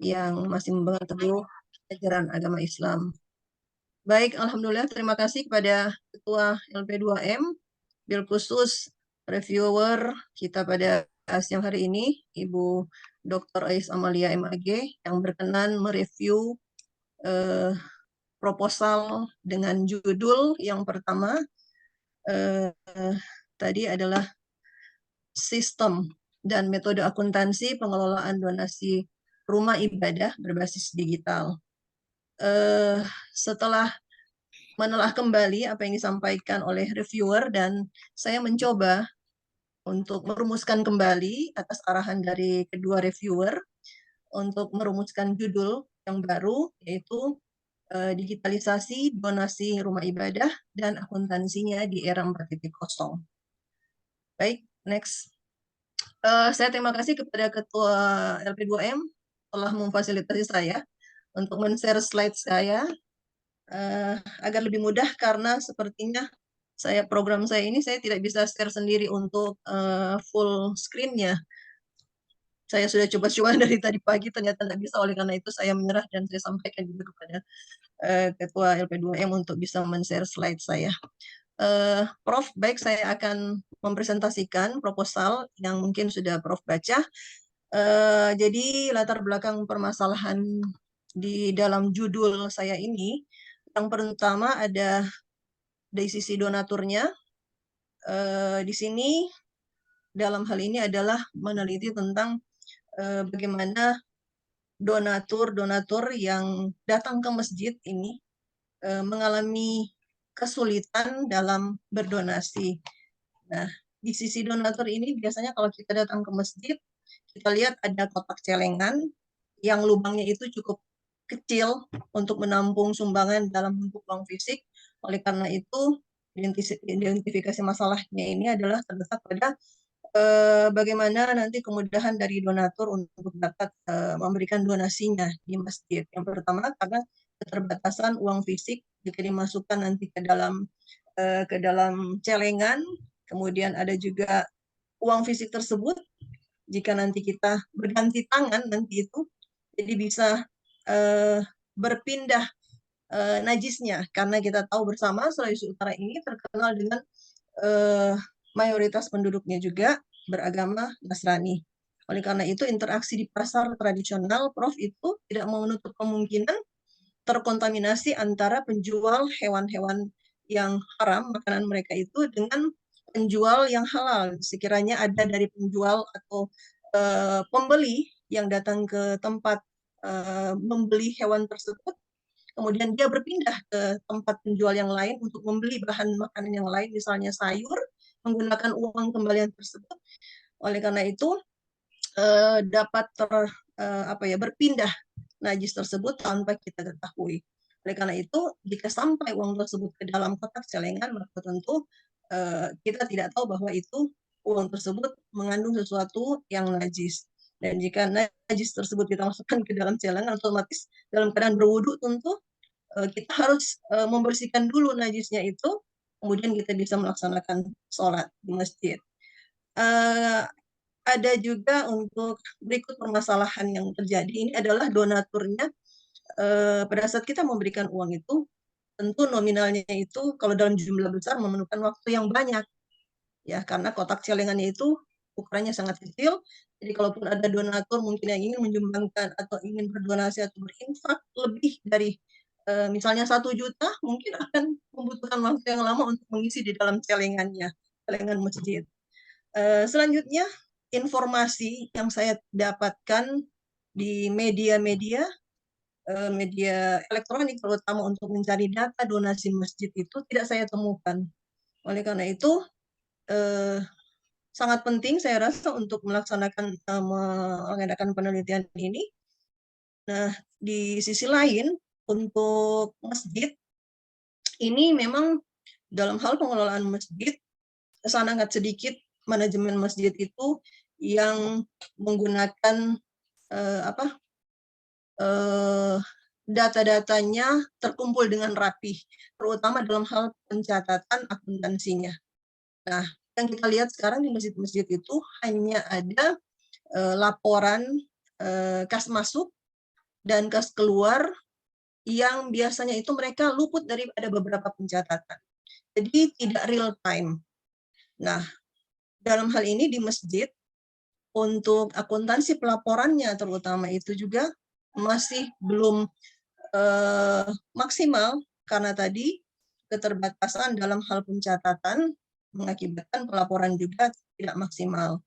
yang masih memegang teguh ajaran agama Islam. Baik, alhamdulillah terima kasih kepada Ketua LP2M, bil khusus reviewer kita pada siang hari ini, Ibu Dr. Ais Amalia MAG, yang berkenan mereview eh, proposal dengan judul yang pertama tadi adalah sistem dan metode akuntansi pengelolaan donasi rumah ibadah berbasis digital. Setelah menelaah kembali apa yang disampaikan oleh reviewer dan saya mencoba untuk merumuskan kembali atas arahan dari kedua reviewer untuk merumuskan judul yang baru, yaitu digitalisasi donasi rumah ibadah dan akuntansinya di era 4.0. Baik, next. Saya terima kasih kepada Ketua LP2M telah memfasilitasi saya untuk men-share slide saya agar lebih mudah, karena sepertinya program saya ini saya tidak bisa share sendiri untuk full screen-nya. Saya sudah coba-coba dari tadi pagi, ternyata tidak bisa. Oleh karena itu saya menyerah dan saya sampaikan juga kepada Ketua LP2M untuk bisa men-share slide saya. Prof, baik, saya akan mempresentasikan proposal yang mungkin sudah Prof baca. Jadi latar belakang permasalahan di dalam judul saya ini, yang pertama ada dari sisi donaturnya. Di sini dalam hal ini adalah meneliti tentang bagaimana donatur yang datang ke masjid ini mengalami kesulitan dalam berdonasi. Nah, di sisi donatur ini biasanya kalau kita datang ke masjid, kita lihat ada kotak celengan yang lubangnya itu cukup kecil untuk menampung sumbangan dalam bentuk uang fisik. Oleh karena itu, identifikasi masalahnya ini adalah terletak pada bagaimana nanti kemudahan dari donatur untuk dapat memberikan donasinya di masjid. Yang pertama, karena keterbatasan uang fisik jika dimasukkan nanti ke dalam celengan. Kemudian ada juga uang fisik tersebut jika nanti kita berganti tangan nanti itu jadi bisa berpindah najisnya, karena kita tahu bersama Sulawesi Utara ini terkenal dengan mayoritas penduduknya juga beragama Nasrani. Oleh karena itu, interaksi di pasar tradisional, Prof, itu tidak menutup kemungkinan terkontaminasi antara penjual hewan-hewan yang haram, makanan mereka itu, dengan penjual yang halal. Sekiranya ada dari penjual atau pembeli yang datang ke tempat membeli hewan tersebut, kemudian dia berpindah ke tempat penjual yang lain untuk membeli bahan makanan yang lain, misalnya sayur, menggunakan uang kembalian tersebut. Oleh karena itu, dapat berpindah najis tersebut tanpa kita ketahui. Oleh karena itu, jika sampai uang tersebut ke dalam kotak celengan, maka tentu kita tidak tahu bahwa itu uang tersebut mengandung sesuatu yang najis. Dan jika najis tersebut kita masukkan ke dalam celengan, otomatis dalam keadaan berwudu tentu kita harus membersihkan dulu najisnya itu, kemudian kita bisa melaksanakan sholat di masjid. Ada juga untuk berikut permasalahan yang terjadi, ini adalah donaturnya. Pada saat kita memberikan uang itu, tentu nominalnya itu kalau dalam jumlah besar memerlukan waktu yang banyak, ya, karena kotak celengannya itu ukurannya sangat kecil. Jadi kalaupun ada donatur mungkin yang ingin menyumbangkan atau ingin berdonasi atau berinfak lebih dari misalnya 1 juta, mungkin akan membutuhkan waktu yang lama untuk mengisi di dalam celengannya, celengan masjid. Selanjutnya, informasi yang saya dapatkan di media elektronik, terutama untuk mencari data donasi masjid, itu tidak saya temukan. Oleh karena itu, sangat penting saya rasa untuk mengadakan penelitian ini. Nah, di sisi lain, untuk masjid, ini memang dalam hal pengelolaan masjid, sangat sedikit manajemen masjid itu yang menggunakan data-datanya terkumpul dengan rapih, terutama dalam hal pencatatan akuntansinya. Nah, yang kita lihat sekarang di masjid-masjid itu hanya ada laporan kas masuk dan kas keluar yang biasanya itu mereka luput daripada beberapa pencatatan. Jadi tidak real time. Nah, dalam hal ini di masjid, untuk akuntansi pelaporannya terutama itu juga masih belum maksimal, karena tadi keterbatasan dalam hal pencatatan mengakibatkan pelaporan juga tidak maksimal.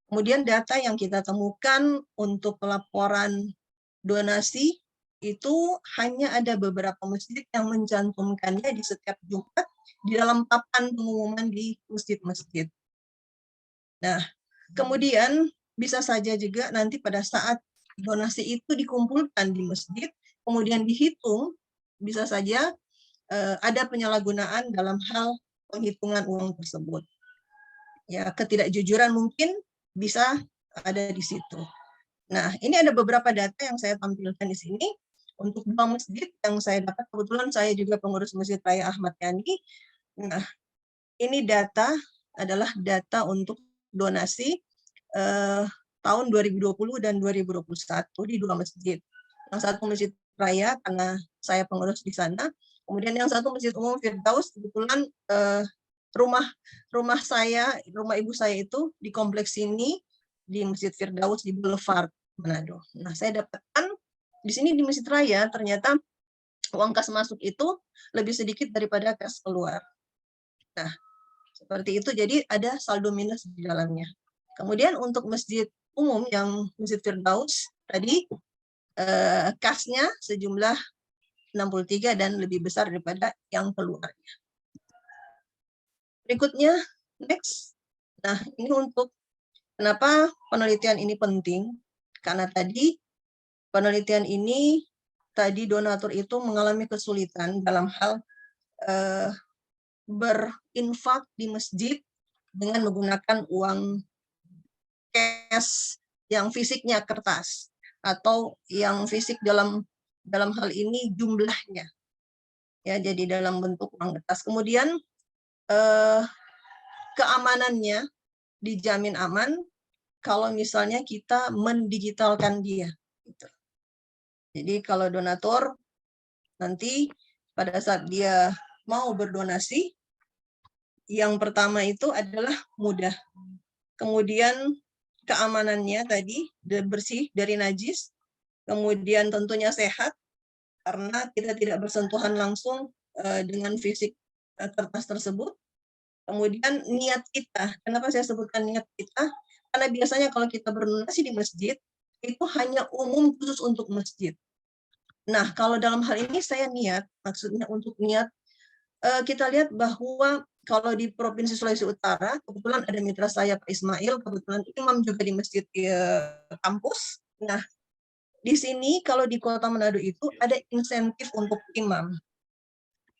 Kemudian data yang kita temukan untuk pelaporan donasi itu hanya ada beberapa masjid yang mencantumkannya di setiap Jumat di dalam papan pengumuman di masjid-masjid. Nah, kemudian bisa saja juga nanti pada saat donasi itu dikumpulkan di masjid, kemudian dihitung, bisa saja ada penyalahgunaan dalam hal penghitungan uang tersebut. Ya, ketidakjujuran mungkin bisa ada di situ. Nah, ini ada beberapa data yang saya tampilkan di sini. Untuk 2 masjid yang saya dapat, kebetulan saya juga pengurus Masjid Raya Ahmad Yani. Nah, ini data adalah data untuk donasi tahun 2020 dan 2021 di 2 masjid. Yang satu Masjid Raya karena saya pengurus di sana, kemudian yang satu Masjid Umum Firdaus, kebetulan rumah saya, rumah ibu saya itu di kompleks ini, di Masjid Firdaus di Boulevard Manado. Nah, saya dapatkan di sini di Masjid Raya ternyata uang kas masuk itu lebih sedikit daripada kas keluar. Nah, seperti itu, jadi ada saldo minus di dalamnya. Kemudian untuk masjid umum yang Masjid Firdaus tadi kasnya sejumlah 63 dan lebih besar daripada yang keluarnya. Berikutnya, next. Nah, ini untuk kenapa penelitian ini penting? Karena tadi penelitian ini tadi donatur itu mengalami kesulitan dalam hal berinfak di masjid dengan menggunakan uang cash yang fisiknya kertas atau yang fisik dalam hal ini jumlahnya, ya, jadi dalam bentuk uang kertas. Kemudian keamanannya dijamin aman kalau misalnya kita mendigitalkan dia. Jadi kalau donatur nanti pada saat dia mau berdonasi, yang pertama itu adalah mudah. Kemudian keamanannya tadi bersih dari najis, kemudian tentunya sehat karena kita tidak bersentuhan langsung dengan fisik kertas tersebut. Kemudian niat kita, kenapa saya sebutkan niat kita? Karena biasanya kalau kita berdonasi di masjid, itu hanya umum khusus untuk masjid. Nah, kalau dalam hal ini saya niat, maksudnya untuk niat, kita lihat bahwa kalau di Provinsi Sulawesi Utara, kebetulan ada mitra saya Pak Ismail, kebetulan imam juga di masjid kampus. Nah, di sini kalau di Kota Manado itu ada insentif untuk imam.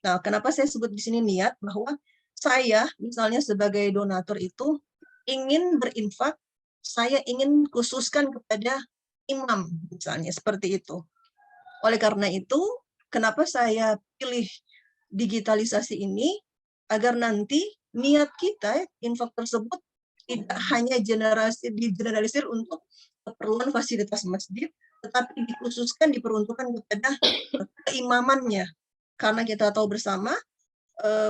Nah, kenapa saya sebut di sini niat? Bahwa saya misalnya sebagai donatur itu ingin berinfak, saya ingin khususkan kepada imam misalnya seperti itu. Oleh karena itu, kenapa saya pilih digitalisasi ini agar nanti niat kita infak tersebut tidak hanya digeneralisir untuk keperluan fasilitas masjid, tetapi dikhususkan diperuntukkan kepada keimamannya. Karena kita tahu bersama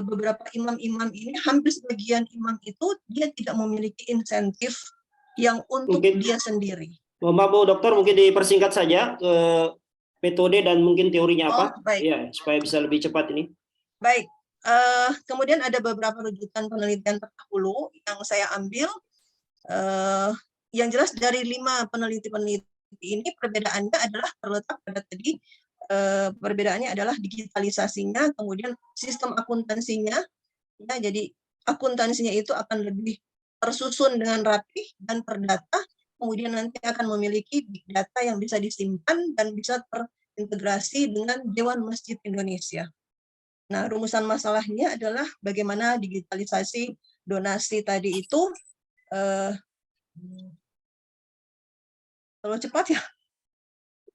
beberapa imam-imam ini, hampir sebagian imam itu dia tidak memiliki insentif yang untuk mungkin dia sendiri. Maaf Bu Dokter, mungkin dipersingkat saja ke metode dan mungkin teorinya apa, baik. Ya, supaya bisa lebih cepat ini. Baik, kemudian ada beberapa rujukan penelitian terdahulu yang saya ambil. Yang jelas dari 5 peneliti-peneliti ini perbedaannya adalah terletak pada tadi, perbedaannya adalah digitalisasinya, kemudian sistem akuntansinya, ya, jadi akuntansinya itu akan lebih tersusun dengan rapi dan terdata, kemudian nanti akan memiliki big data yang bisa disimpan dan bisa terintegrasi dengan Dewan Masjid Indonesia. Nah, rumusan masalahnya adalah bagaimana digitalisasi donasi tadi itu terlalu cepat ya?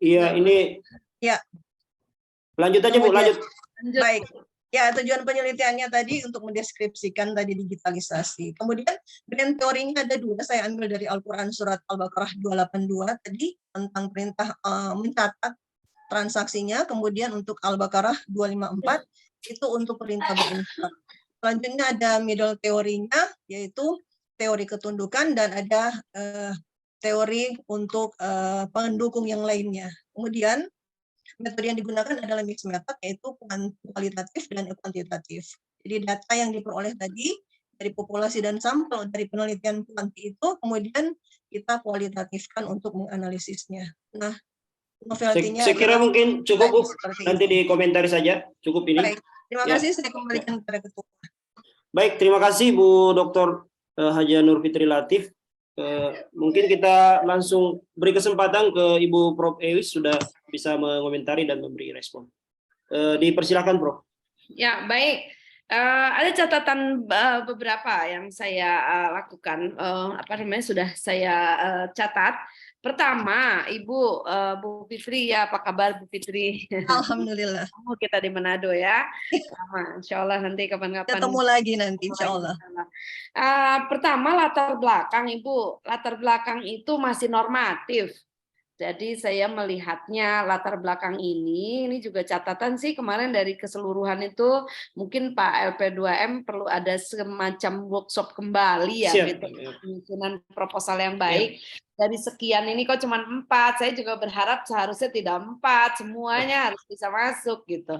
Iya, ini. Ya. Lanjut aja Bu, lanjut. Baik. Ya, tujuan penelitiannya tadi untuk mendeskripsikan tadi digitalisasi. Kemudian grand teorinya ada 2, saya ambil dari Al-Quran surat Al-Baqarah 282 tadi tentang perintah mencatat transaksinya, kemudian untuk Al-Baqarah 254 itu untuk perintah berinfak. Selanjutnya ada middle teorinya, yaitu teori ketundukan, dan ada teori untuk pendukung yang lainnya. Kemudian metode yang digunakan adalah mixed method, yaitu kualitatif dan kuantitatif. Jadi data yang diperoleh tadi dari populasi dan sampel dari penelitian kuanti itu kemudian kita kualitatifkan untuk menganalisisnya. Nah, novelty-nya Saya kira adalah mungkin cukup, Bu. seperti Nanti itu. dikomentari saja. Cukup ini. Baik, terima Ya. kasih. Saya kembalikan kepada Ketua. Baik, terima kasih Bu Dr. Haja Nur Fitri Latif. Mungkin kita langsung beri kesempatan ke Ibu Prof. Ewis sudah bisa mengomentari dan memberi respon. Dipersilakan, Prof. Ya, baik. Ada catatan beberapa yang saya lakukan, sudah saya catat. Pertama, Ibu Bu Fitri, ya apa kabar Bu Fitri? Alhamdulillah. Kita di Manado ya. Sama, insya Allah nanti kapan-kapan. Ketemu lagi nanti, insya Allah. Pertama, latar belakang Ibu. Latar belakang itu masih normatif. Jadi saya melihatnya latar belakang ini juga catatan sih kemarin dari keseluruhan itu mungkin Pak LP2M perlu ada semacam workshop kembali ya, penyusunan proposal yang baik. Dari sekian ini kok cuma 4, saya juga berharap seharusnya tidak 4, semuanya harus bisa masuk gitu.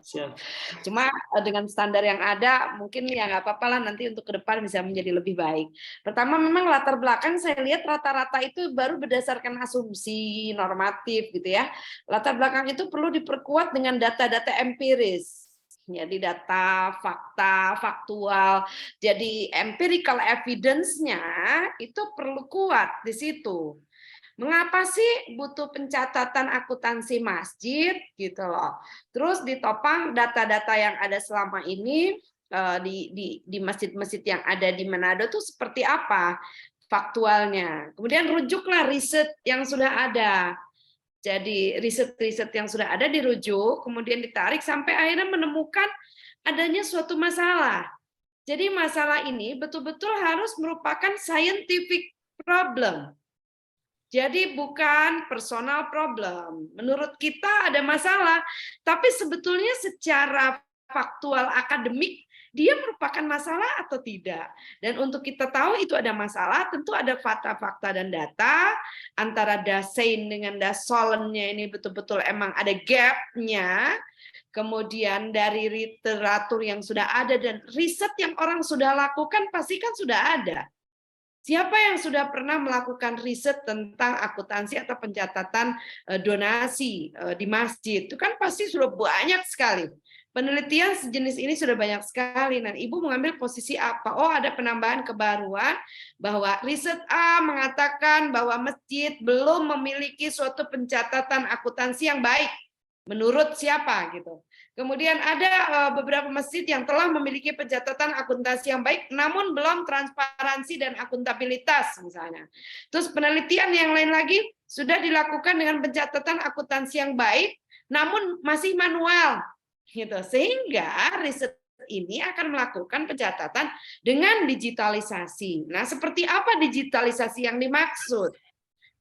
Cuma dengan standar yang ada mungkin ya nggak apa-apa lah, nanti untuk ke depan bisa menjadi lebih baik. Pertama memang latar belakang saya lihat rata-rata itu baru berdasarkan asumsi normatif gitu ya. Latar belakang itu perlu diperkuat dengan data-data empiris. Jadi data, fakta, faktual. Jadi empirical evidence-nya itu perlu kuat di situ. Mengapa sih butuh pencatatan akuntansi masjid gitu loh. Terus ditopang data-data yang ada selama ini di masjid-masjid yang ada di Manado tuh seperti apa faktualnya. Kemudian rujuklah riset yang sudah ada. Jadi riset-riset yang sudah ada dirujuk, kemudian ditarik sampai akhirnya menemukan adanya suatu masalah. Jadi masalah ini betul-betul harus merupakan scientific problem. Jadi bukan personal problem. Menurut kita ada masalah, tapi sebetulnya secara faktual akademik dia merupakan masalah atau tidak. Dan untuk kita tahu itu ada masalah, tentu ada fakta-fakta dan data antara Dasein dengan Dasolennya ini betul-betul emang ada gap-nya. Kemudian dari literatur yang sudah ada dan riset yang orang sudah lakukan pasti kan sudah ada. Siapa yang sudah pernah melakukan riset tentang akuntansi atau pencatatan donasi di masjid? Itu kan pasti sudah banyak sekali. Penelitian sejenis ini sudah banyak sekali. Nah, Ibu mengambil posisi apa? Oh, ada penambahan kebaruan bahwa riset A mengatakan bahwa masjid belum memiliki suatu pencatatan akuntansi yang baik. Menurut siapa gitu. Kemudian ada beberapa masjid yang telah memiliki pencatatan akuntansi yang baik, namun belum transparansi dan akuntabilitas misalnya. Terus penelitian yang lain lagi sudah dilakukan dengan pencatatan akuntansi yang baik, namun masih manual, gitu. Sehingga riset ini akan melakukan pencatatan dengan digitalisasi. Nah, seperti apa digitalisasi yang dimaksud?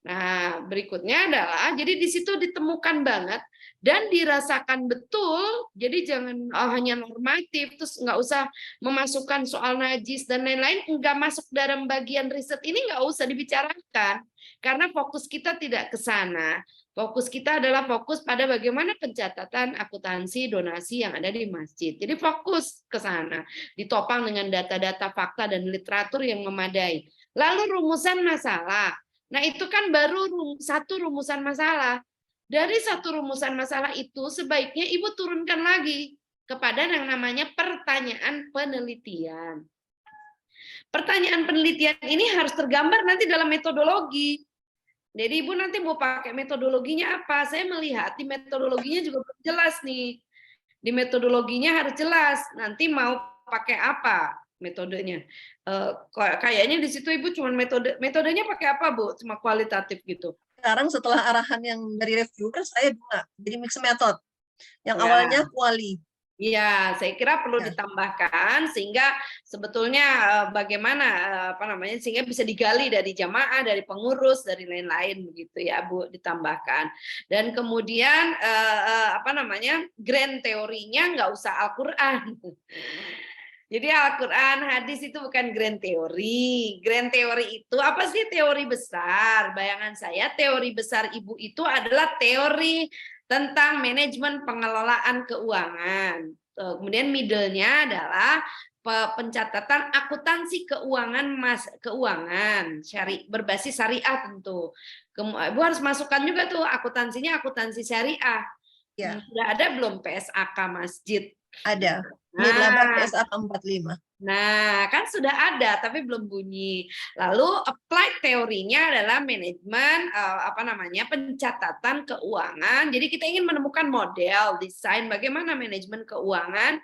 Nah, berikutnya adalah, jadi di situ ditemukan banget dan dirasakan betul, jadi jangan hanya normatif, terus nggak usah memasukkan soal najis dan lain-lain, nggak masuk dalam bagian riset ini, nggak usah dibicarakan, karena fokus kita tidak ke sana. Fokus kita adalah fokus pada bagaimana pencatatan akuntansi donasi yang ada di masjid. Jadi fokus ke sana, ditopang dengan data-data fakta dan literatur yang memadai. Lalu rumusan masalah. Nah, itu kan baru satu rumusan masalah. Dari satu rumusan masalah itu sebaiknya Ibu turunkan lagi kepada yang namanya pertanyaan penelitian. Pertanyaan penelitian ini harus tergambar nanti dalam metodologi. Jadi Ibu nanti mau pakai metodologinya apa? Saya melihat di metodologinya juga belum jelas nih. Di metodologinya harus jelas. Nanti mau pakai apa metodenya? Kayaknya di situ Ibu cuma metodenya pakai apa, Bu? Cuma kualitatif gitu. Sekarang setelah arahan yang dari reviewer saya 2, jadi mixed method. Yang awalnya kuali. Iya, saya kira perlu Ya. ditambahkan sehingga sebetulnya bagaimana sehingga bisa digali dari jamaah, dari pengurus, dari lain-lain begitu ya Bu, ditambahkan. Dan kemudian grand teorinya nggak usah Al-Qur'an. Jadi Al-Quran, hadis itu bukan grand teori. Grand teori itu apa sih teori besar? Bayangan saya teori besar Ibu itu adalah teori tentang manajemen pengelolaan keuangan. Kemudian middle-nya adalah pencatatan akuntansi keuangan berbasis syariah tentu. Ibu harus masukkan juga tuh akuntansinya akuntansi syariah. Ya. Sudah ada belum PSAK masjid? Ada. Nirlaba PSAK 45. Nah, kan sudah ada tapi belum bunyi. Lalu applied teorinya adalah manajemen pencatatan keuangan. Jadi kita ingin menemukan model desain bagaimana manajemen keuangan,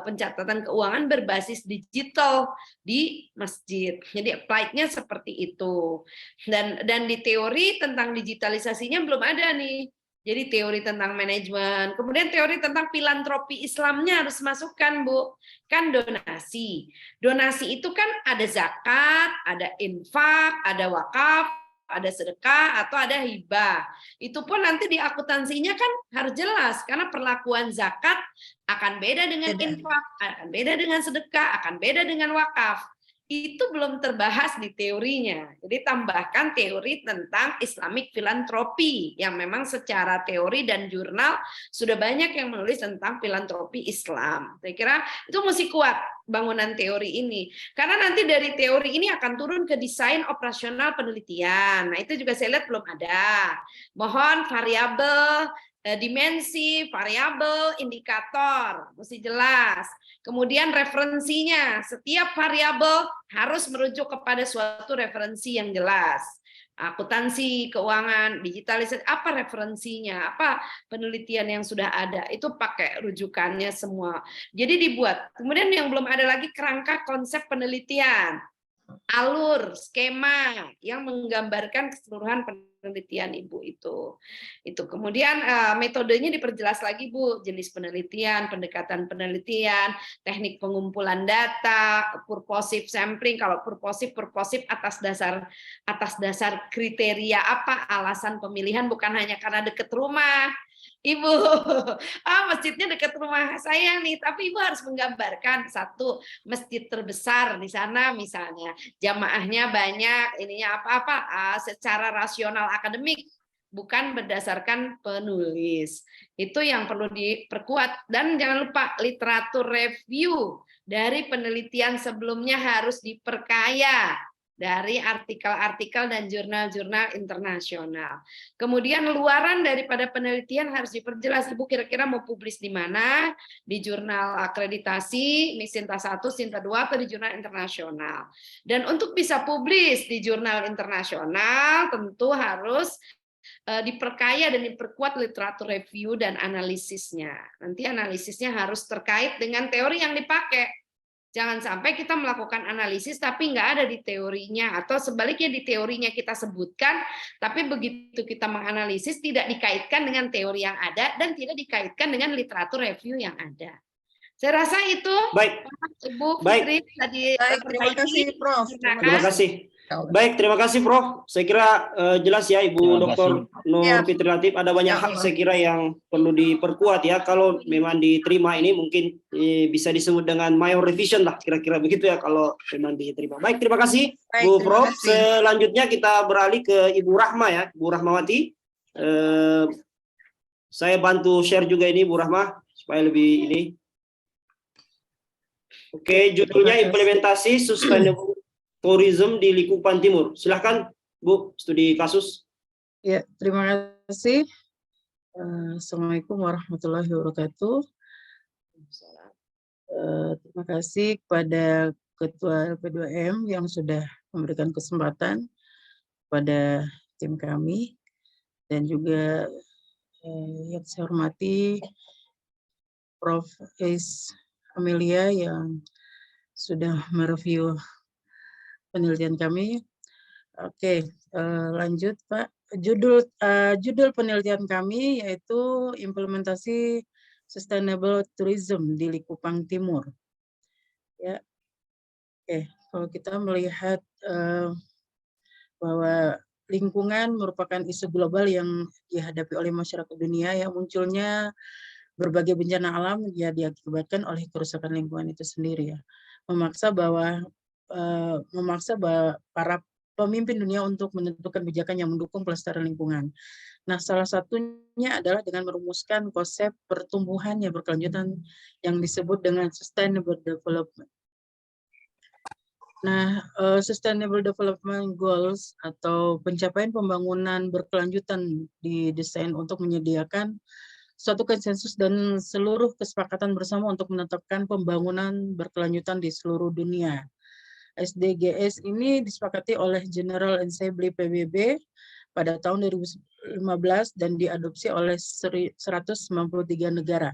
pencatatan keuangan berbasis digital di masjid. Jadi applied-nya seperti itu. Dan di teori tentang digitalisasinya belum ada nih. Jadi teori tentang manajemen, kemudian teori tentang filantropi Islamnya harus masukkan, Bu. Kan donasi. Donasi itu kan ada zakat, ada infak, ada wakaf, ada sedekah, atau ada hibah. Itu pun nanti di akuntansinya kan harus jelas, karena perlakuan zakat akan beda dengan infak, akan beda dengan sedekah, akan beda dengan wakaf. Itu belum terbahas di teorinya. Jadi tambahkan teori tentang Islamic filantropi yang memang secara teori dan jurnal sudah banyak yang menulis tentang filantropi Islam. Saya kira itu mesti kuat bangunan teori ini. Karena nanti dari teori ini akan turun ke desain operasional penelitian. Nah, itu juga saya lihat belum ada. Mohon variabel, dimensi, variabel, indikator, mesti jelas. Kemudian referensinya, setiap variabel harus merujuk kepada suatu referensi yang jelas. Akuntansi, keuangan, digitalisasi, apa referensinya, apa penelitian yang sudah ada, itu pakai rujukannya semua. Jadi dibuat. Kemudian yang belum ada lagi kerangka konsep penelitian. Alur, skema yang menggambarkan keseluruhan penelitian Ibu itu. Kemudian metodenya diperjelas lagi Bu, jenis penelitian, pendekatan penelitian, teknik pengumpulan data, purposive sampling. Kalau purposive atas dasar kriteria apa alasan pemilihan, bukan hanya karena dekat rumah. Ibu, masjidnya dekat rumah saya nih, tapi Ibu harus menggambarkan satu masjid terbesar di sana misalnya, jamaahnya banyak, ininya apa-apa secara rasional akademik, bukan berdasarkan penulis. Itu yang perlu diperkuat. Dan jangan lupa literatur review dari penelitian sebelumnya harus diperkaya dari artikel-artikel dan jurnal-jurnal internasional. Kemudian luaran daripada penelitian harus diperjelas. Ibu kira-kira mau publis di mana? Di jurnal akreditasi, Sinta 1, Sinta 2, atau di jurnal internasional. Dan untuk bisa publis di jurnal internasional tentu harus diperkaya dan diperkuat literatur review dan analisisnya. Nanti analisisnya harus terkait dengan teori yang dipakai. Jangan sampai kita melakukan analisis tapi nggak ada di teorinya, atau sebaliknya di teorinya kita sebutkan tapi begitu kita menganalisis tidak dikaitkan dengan teori yang ada dan tidak dikaitkan dengan literatur review yang ada. Saya rasa itu. Baik. Ibu Fitri tadi. Baik, terima kasih Prof. Terima kasih. Baik, terima kasih Prof. Saya kira jelas ya Ibu Dr. Nur Fitri Latif, ada banyak hal saya kira yang perlu diperkuat ya. Kalau memang diterima ini mungkin bisa disebut dengan mayor revision lah, kira-kira begitu ya kalau memang diterima. Baik, terima kasih Bu Prof. Selanjutnya kita beralih ke Ibu Rahma ya, Bu Rahmawati. Saya bantu share juga ini Bu Rahma supaya lebih ini. Oke, judulnya implementasi sustainable tourism di Likupang Timur. Silahkan Bu, studi kasus. Ya, terima kasih. Assalamualaikum warahmatullahi wabarakatuh. Terima kasih kepada Ketua LP2M yang sudah memberikan kesempatan kepada tim kami, dan juga yang saya hormati Prof. Amelia yang sudah mereview penelitian kami. Oke, lanjut Pak. Judul penelitian kami yaitu implementasi sustainable tourism di Likupang Timur. Ya, oke. Kalau kita melihat bahwa lingkungan merupakan isu global yang dihadapi oleh masyarakat dunia, ya munculnya berbagai bencana alam ya diakibatkan oleh kerusakan lingkungan itu sendiri, ya. Memaksa bahwa para pemimpin dunia untuk menentukan kebijakan yang mendukung pelestarian lingkungan. Nah, salah satunya adalah dengan merumuskan konsep pertumbuhan yang berkelanjutan yang disebut dengan sustainable development. Nah, Sustainable Development Goals atau pencapaian pembangunan berkelanjutan didesain untuk menyediakan suatu konsensus dan seluruh kesepakatan bersama untuk menetapkan pembangunan berkelanjutan di seluruh dunia. SDGs ini disepakati oleh General Assembly PBB pada tahun 2015 dan diadopsi oleh 193 negara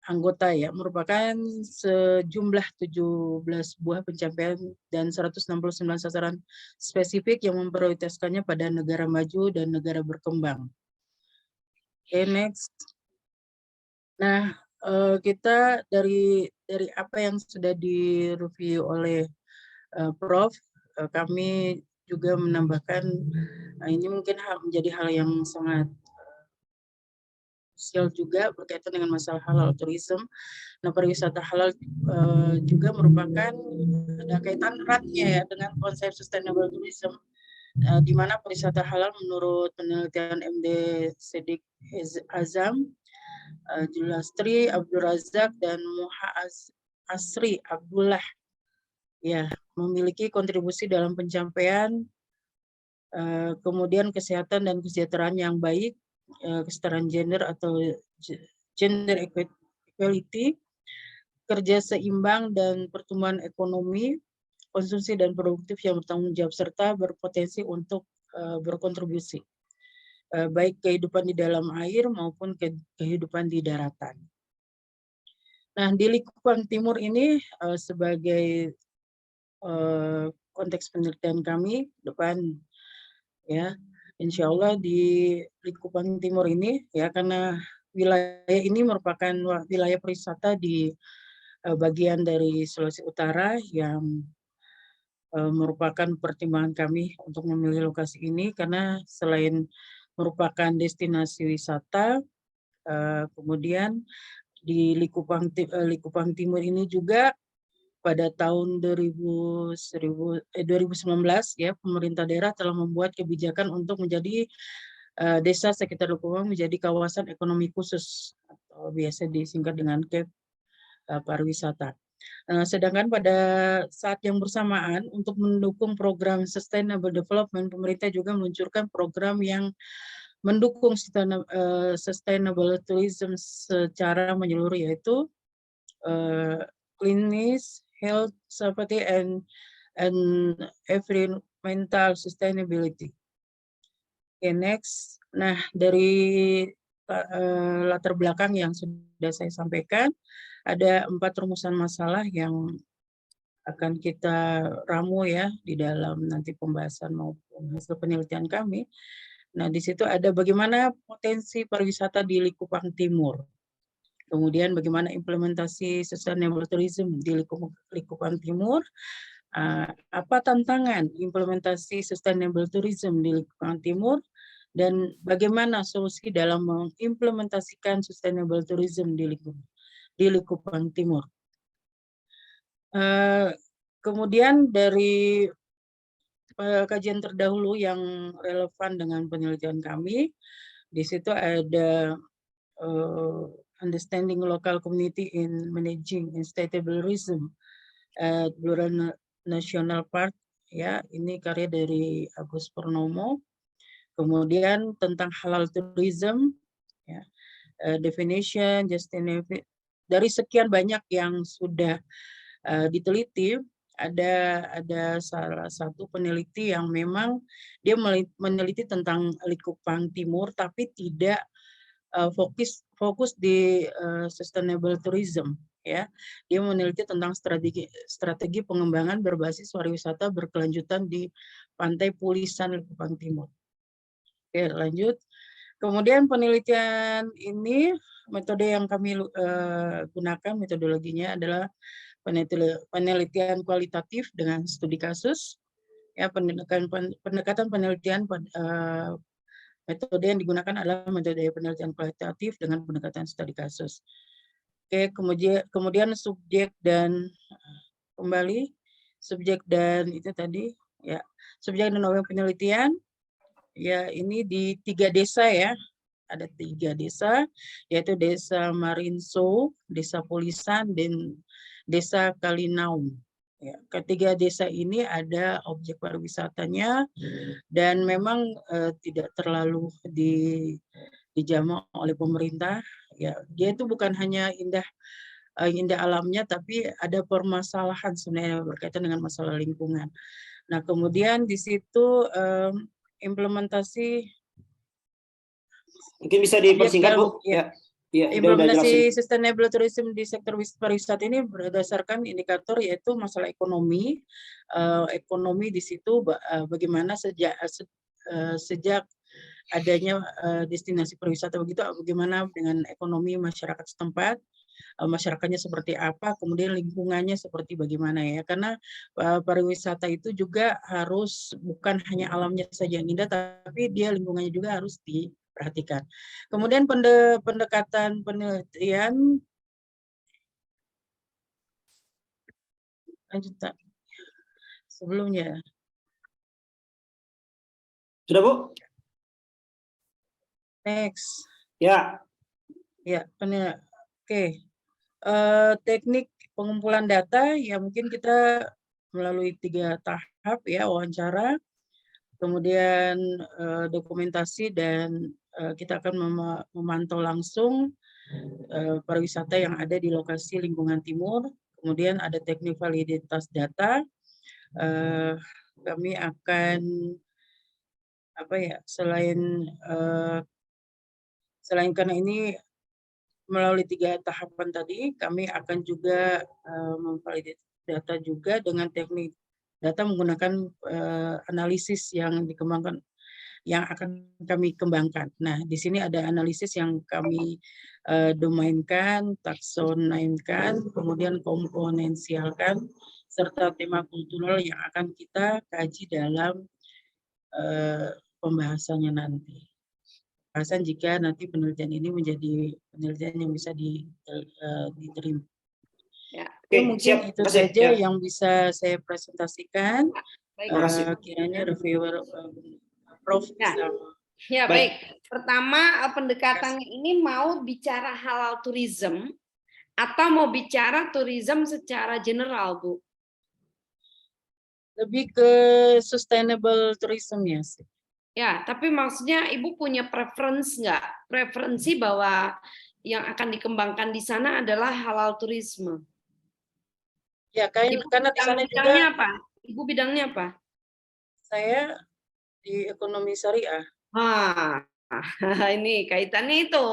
anggota, ya, merupakan sejumlah 17 buah pencapaian dan 169 sasaran spesifik yang memprioritaskannya pada negara maju dan negara berkembang. Oke, next. Nah, kita dari apa yang sudah direview oleh Prof, kami juga menambahkan, ini mungkin menjadi hal yang sangat krusial juga berkaitan dengan masalah halal tourism. Nah, pariwisata halal juga merupakan ada kaitan eratnya, ya, dengan konsep sustainable tourism, di mana pariwisata halal menurut penelitian MD Siddiq Azam, Julastri Abdul Razak dan Muha Asri Abdullah, ya, memiliki kontribusi dalam pencapaian kemudian kesehatan dan kesejahteraan yang baik, kesetaraan gender atau gender equality, kerja seimbang dan pertumbuhan ekonomi, konsumsi dan produktif yang bertanggung jawab serta berpotensi untuk berkontribusi baik kehidupan di dalam air maupun kehidupan di daratan. Nah, di Likupang Timur ini sebagai konteks penelitian kami depan, ya, insya Allah di Likupang Timur ini, ya, karena wilayah ini merupakan wilayah pariwisata di bagian dari Sulawesi Utara yang merupakan pertimbangan kami untuk memilih lokasi ini, karena selain merupakan destinasi wisata, kemudian di Likupang Timur ini juga pada tahun 2019, ya, pemerintah daerah telah membuat kebijakan untuk menjadi desa sekitar Likupang menjadi kawasan ekonomi khusus atau biasa disingkat dengan KEP pariwisata. Sedangkan pada saat yang bersamaan untuk mendukung program Sustainable Development, pemerintah juga meluncurkan program yang mendukung sustainable tourism secara menyeluruh, yaitu cleanliness, health, safety, and environmental sustainability. Okay, next. Nah, dari latar belakang yang sudah saya sampaikan, ada 4 rumusan masalah yang akan kita ramu, ya, di dalam nanti pembahasan maupun hasil penelitian kami. Nah, di situ ada bagaimana potensi pariwisata di Likupang Timur. Kemudian bagaimana implementasi sustainable tourism di Likupang Timur. Apa tantangan implementasi sustainable tourism di Likupang Timur, dan bagaimana solusi dalam mengimplementasikan sustainable tourism di Likupang Timur. Kemudian dari kajian terdahulu yang relevan dengan penelitian kami, di situ ada understanding local community in managing sustainable tourism at Blora National Park, ya, ini karya dari Agus Purnomo. Kemudian tentang halal tourism, ya, definition, justification, dari sekian banyak yang sudah diteliti, ada salah satu peneliti yang memang dia meneliti tentang Likupang Timur tapi tidak fokus di sustainable tourism, ya. Dia meneliti tentang strategi pengembangan berbasis pariwisata berkelanjutan di Pantai Pulisan Likupang Timur. Oke, lanjut. Kemudian penelitian ini, metode yang kami gunakan, metodologinya adalah penelitian kualitatif dengan studi kasus. Ya, pendekatan penelitian metode yang digunakan adalah metode penelitian kualitatif dengan pendekatan studi kasus. Oke, kemudian subjek dan kembali subjek dan itu tadi ya, subjek dan objek penelitian ya, ini di 3 desa ya, ada 3 desa, yaitu Desa Marinso, Desa Polisan, dan Desa Kalinaum. Ya, ketiga desa ini ada objek pariwisatanya dan memang tidak terlalu dijamah oleh pemerintah. Ya, dia itu bukan hanya indah alamnya, tapi ada permasalahan sebenarnya berkaitan dengan masalah lingkungan. Nah, kemudian di situ implementasi Mungkin bisa dipersingkat, Bu. ya. Ya, Implementasi sustainable tourism di sektor pariwisata ini berdasarkan indikator yaitu masalah ekonomi. Ekonomi di situ bagaimana sejak adanya destinasi pariwisata begitu, bagaimana dengan ekonomi masyarakat setempat, masyarakatnya seperti apa, kemudian lingkungannya seperti bagaimana ya, karena pariwisata itu juga harus bukan hanya alamnya saja yang indah, tapi dia lingkungannya juga harus diperhatikan. Kemudian pendekatan penelitian lanjutan sebelumnya. Sudah, Bu? Next. Ya. Ya, oke. Teknik pengumpulan data ya mungkin kita melalui 3 tahap ya, wawancara, kemudian dokumentasi, dan kita akan memantau langsung pariwisata yang ada di lokasi lingkungan timur. Kemudian ada teknik validitas data. Kami akan selain karena ini melalui 3 tahapan tadi, kami akan juga memvalidasi data juga dengan teknik data menggunakan analisis yang dikembangkan, yang akan kami kembangkan. Nah, di sini ada analisis yang kami domainkan, taksonomkan, kemudian komponensialkan, serta tema kultural yang akan kita kaji dalam pembahasannya nanti. Pembahasan jika nanti penelitian ini menjadi penelitian yang bisa diterima. Ya. Oke, mungkin itu saja yang bisa saya presentasikan. Kiranya reviewer Prof. Ya, baik. Pertama, pendekatannya ini mau bicara halal tourism atau mau bicara tourism secara general, Bu? Lebih ke sustainable tourism ya sih. Ya, tapi maksudnya Ibu punya preferensi nggak? Preferensi bahwa yang akan dikembangkan di sana adalah halal tourism. Ya, karena di sana juga. Apa? Ibu bidangnya apa? Saya di ekonomi syariah. Ini kaitannya itu.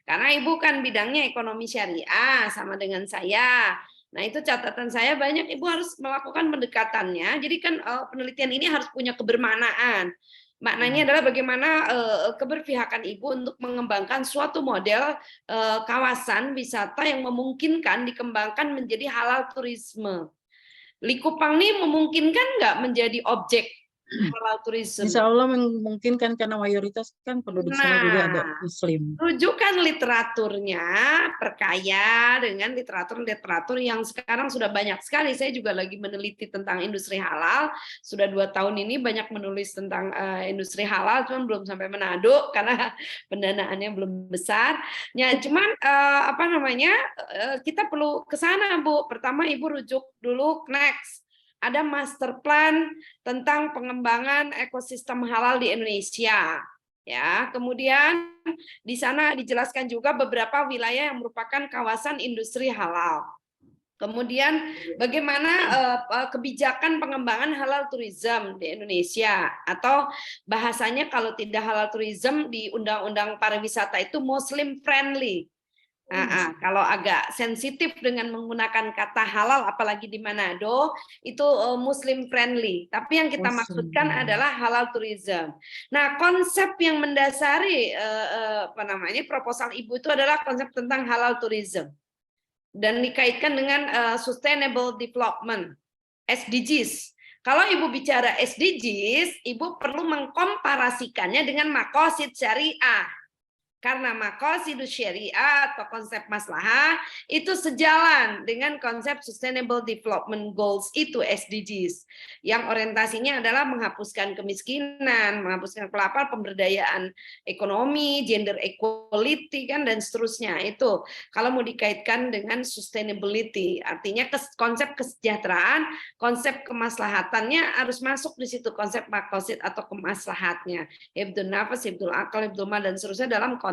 Karena Ibu kan bidangnya ekonomi syariah sama dengan saya. Nah, itu catatan saya banyak Ibu harus melakukan pendekatannya. Jadi kan penelitian ini harus punya kebermanaan. Maknanya adalah bagaimana keberpihakan Ibu untuk mengembangkan suatu model kawasan wisata yang memungkinkan dikembangkan menjadi halal tourisme. Likupang ini memungkinkan nggak menjadi objek halal tourism? Insya Allah memungkinkan karena mayoritas kan penduduk sana juga ada Muslim. Rujukan literaturnya perkaya dengan literatur yang sekarang sudah banyak sekali. Saya juga lagi meneliti tentang industri halal. Sudah 2 tahun ini banyak menulis tentang industri halal, cuman belum sampai Manado karena pendanaannya belum besar. Ya, cuman kita perlu ke sana, Bu. Pertama Ibu rujuk dulu next. Ada master plan tentang pengembangan ekosistem halal di Indonesia. Ya, kemudian di sana dijelaskan juga beberapa wilayah yang merupakan kawasan industri halal. Kemudian bagaimana kebijakan pengembangan halal tourism di Indonesia, atau bahasanya kalau tidak halal tourism di Undang-Undang Pariwisata itu Muslim friendly. Kalau agak sensitif dengan menggunakan kata halal, apalagi di Manado, itu Muslim friendly. Tapi yang kita maksudkan adalah halal tourism. Nah, konsep yang mendasari proposal Ibu itu adalah konsep tentang halal tourism dan dikaitkan dengan sustainable development, SDGs. Kalau Ibu bicara SDGs, Ibu perlu mengkomparasikannya dengan maqasid syariah. Karena maqasidus syariah atau konsep maslahah itu sejalan dengan konsep Sustainable Development Goals itu SDGs yang orientasinya adalah menghapuskan kemiskinan, menghapuskan kelaparan, pemberdayaan ekonomi, gender equality kan dan seterusnya. Itu kalau mau dikaitkan dengan sustainability, artinya konsep kesejahteraan, konsep kemaslahatannya harus masuk di situ, konsep maqasid atau kemaslahatnya. Hifdzun nafas, hifdzul akal, hifdzul mal dan seterusnya dalam konteks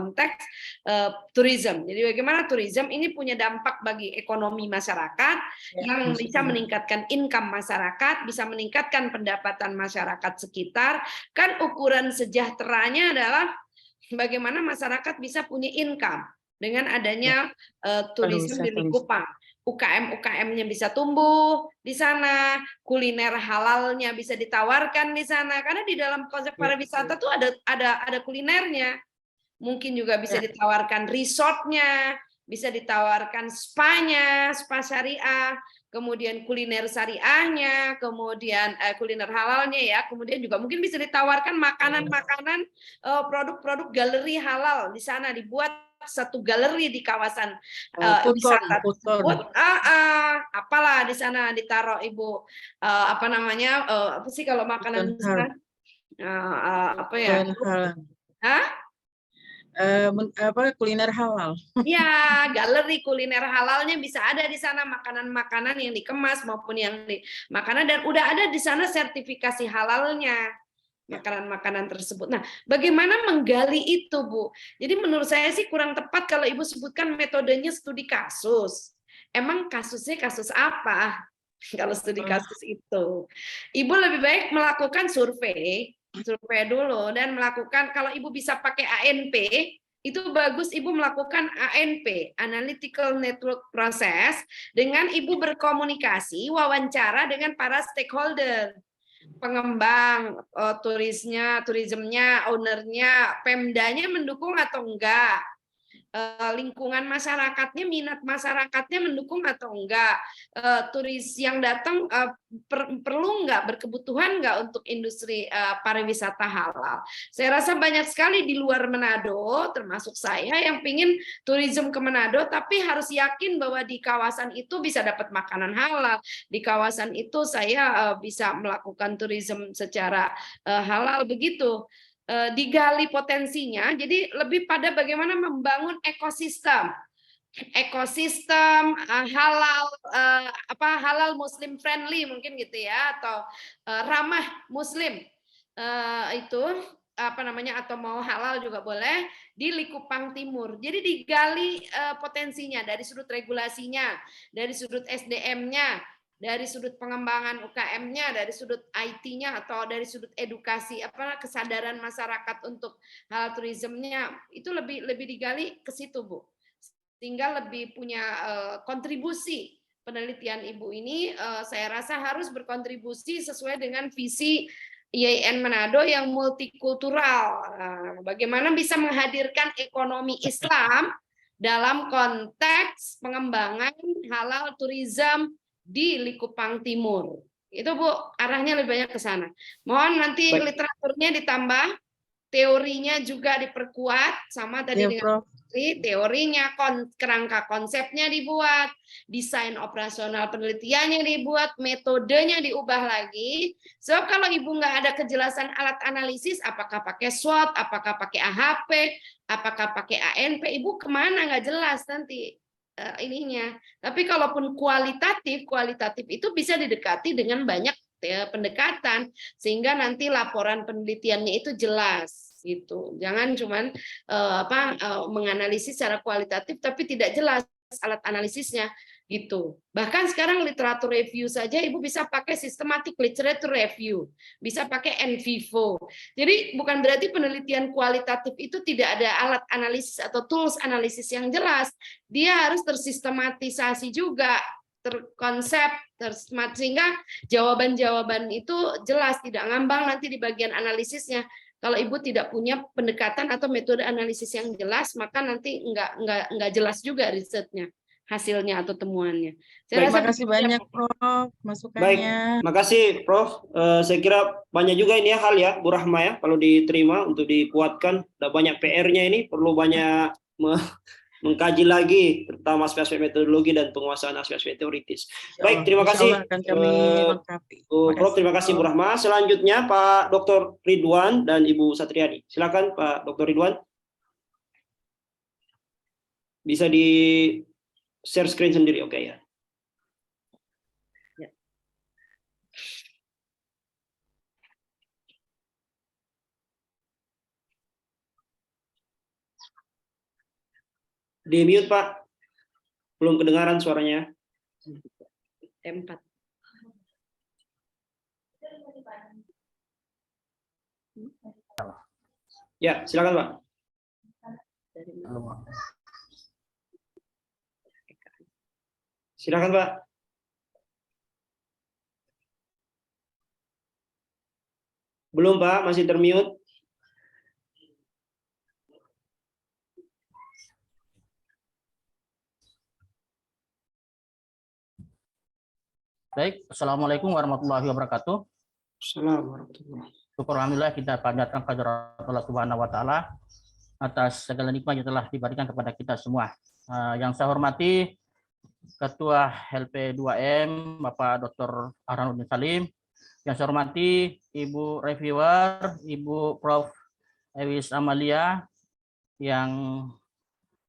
tourism. Jadi bagaimana tourism ini punya dampak bagi ekonomi masyarakat yang bisa meningkatkan income masyarakat, bisa meningkatkan pendapatan masyarakat sekitar. Kan ukuran sejahteranya adalah bagaimana masyarakat bisa punya income dengan adanya tourism di Likupang. UKM-UKM-nya bisa tumbuh di sana, kuliner halalnya bisa ditawarkan di sana karena di dalam konsep pariwisata tuh ada kulinernya. Mungkin juga bisa ditawarkan resortnya, bisa ditawarkan spa-nya, spa syariah, kemudian kuliner syariahnya, kemudian kuliner halalnya ya, kemudian juga mungkin bisa ditawarkan makanan-makanan, produk-produk galeri halal di sana, dibuat satu galeri di kawasan wisata tersebut. Apalah di sana ditaruh Ibu, apa sih kalau makanan di sana? Kuliner halal. Ya, galeri kuliner halalnya bisa ada di sana, makanan-makanan yang dikemas maupun yang makanan, dan udah ada di sana sertifikasi halalnya makanan-makanan tersebut. Nah, bagaimana menggali itu, Bu? Jadi menurut saya sih kurang tepat kalau Ibu sebutkan metodenya studi kasus. Emang kasusnya kasus apa? Kalau studi kasus itu, Ibu lebih baik melakukan survei dulu dan melakukan, kalau Ibu bisa pakai ANP, itu bagus Ibu melakukan ANP, Analytical Network Process, dengan Ibu berkomunikasi, wawancara dengan para stakeholder, pengembang, turismnya, ownernya, Pemdanya mendukung atau enggak, lingkungan masyarakatnya, minat masyarakatnya mendukung atau enggak, turis yang datang perlu enggak, berkebutuhan enggak untuk industri pariwisata halal. Saya rasa banyak sekali di luar Manado, termasuk saya, yang pingin tourism ke Manado, tapi harus yakin bahwa di kawasan itu bisa dapat makanan halal, di kawasan itu saya bisa melakukan tourism secara halal, begitu. Digali potensinya, jadi lebih pada bagaimana membangun ekosistem halal, halal Muslim friendly mungkin gitu ya, atau ramah Muslim, itu atau mau halal juga boleh di Likupang Timur. Jadi digali potensinya dari sudut regulasinya, dari sudut SDM-nya, dari sudut pengembangan UKM-nya, dari sudut IT-nya, atau dari sudut edukasi kesadaran masyarakat untuk halal tourism-nya, itu lebih digali ke situ, Bu. Sehingga lebih punya kontribusi penelitian Ibu ini, saya rasa harus berkontribusi sesuai dengan visi IAIN Manado yang multikultural. Bagaimana bisa menghadirkan ekonomi Islam dalam konteks pengembangan halal tourism di Likupang Timur. Itu Bu, arahnya lebih banyak ke sana. Mohon nanti literaturnya ditambah, teorinya juga diperkuat sama tadi dengan teorinya, kerangka konsepnya dibuat, desain operasional penelitiannya dibuat, metodenya diubah lagi. Sebab kalau Ibu nggak ada kejelasan alat analisis, apakah pakai SWOT, apakah pakai AHP, apakah pakai ANP, Ibu kemana nggak jelas nanti ininya. Tapi kalaupun kualitatif itu bisa didekati dengan banyak pendekatan sehingga nanti laporan penelitiannya itu jelas gitu. Jangan cuman menganalisis secara kualitatif tapi tidak jelas alat analisisnya. Gitu. Bahkan sekarang literatur review saja Ibu bisa pakai systematic literature review, bisa pakai in vivo. Jadi bukan berarti penelitian kualitatif itu tidak ada alat analisis atau tools analisis yang jelas. Dia harus tersistematisasi juga, terkonsep, sehingga jawaban-jawaban itu jelas, tidak ngambang nanti di bagian analisisnya. Kalau Ibu tidak punya pendekatan atau metode analisis yang jelas, maka nanti nggak jelas juga risetnya, hasilnya atau temuannya. Baik, Terima kasih banyak Prof. masukannya. Baik, makasih Prof. Saya kira banyak juga ini ya hal ya, Bu Rahma ya, kalau diterima untuk dikuatkan. Ada banyak PR-nya ini, perlu banyak mengkaji lagi, terutama aspek-aspek metodologi dan penguasaan aspek-aspek teoritis. Baik, terima kasih. Akan kami lengkapi. Prof, terima kasih Bu Rahma. Selanjutnya Pak Dr. Ridwan dan Ibu Satriani. Silakan Pak Dr. Ridwan. Bisa di share screen sendiri, oke ya. Di mute Pak, belum kedengaran suaranya. T4. Ya, silakan Pak. Silakan Pak. Belum Pak, masih termute. Baik, Assalamualaikum warahmatullahi wabarakatuh. Assalamualaikum. Syukur alhamdulillah kita panjatkan kehadirat Allah Subhanahu wa taala atas segala nikmat yang telah diberikan kepada kita semua. Yang saya hormati Ketua LP2M Bapak Dr. Arhanuddin Salim, yang saya hormati Ibu Reviewer, Ibu Prof. Ewis Amalia yang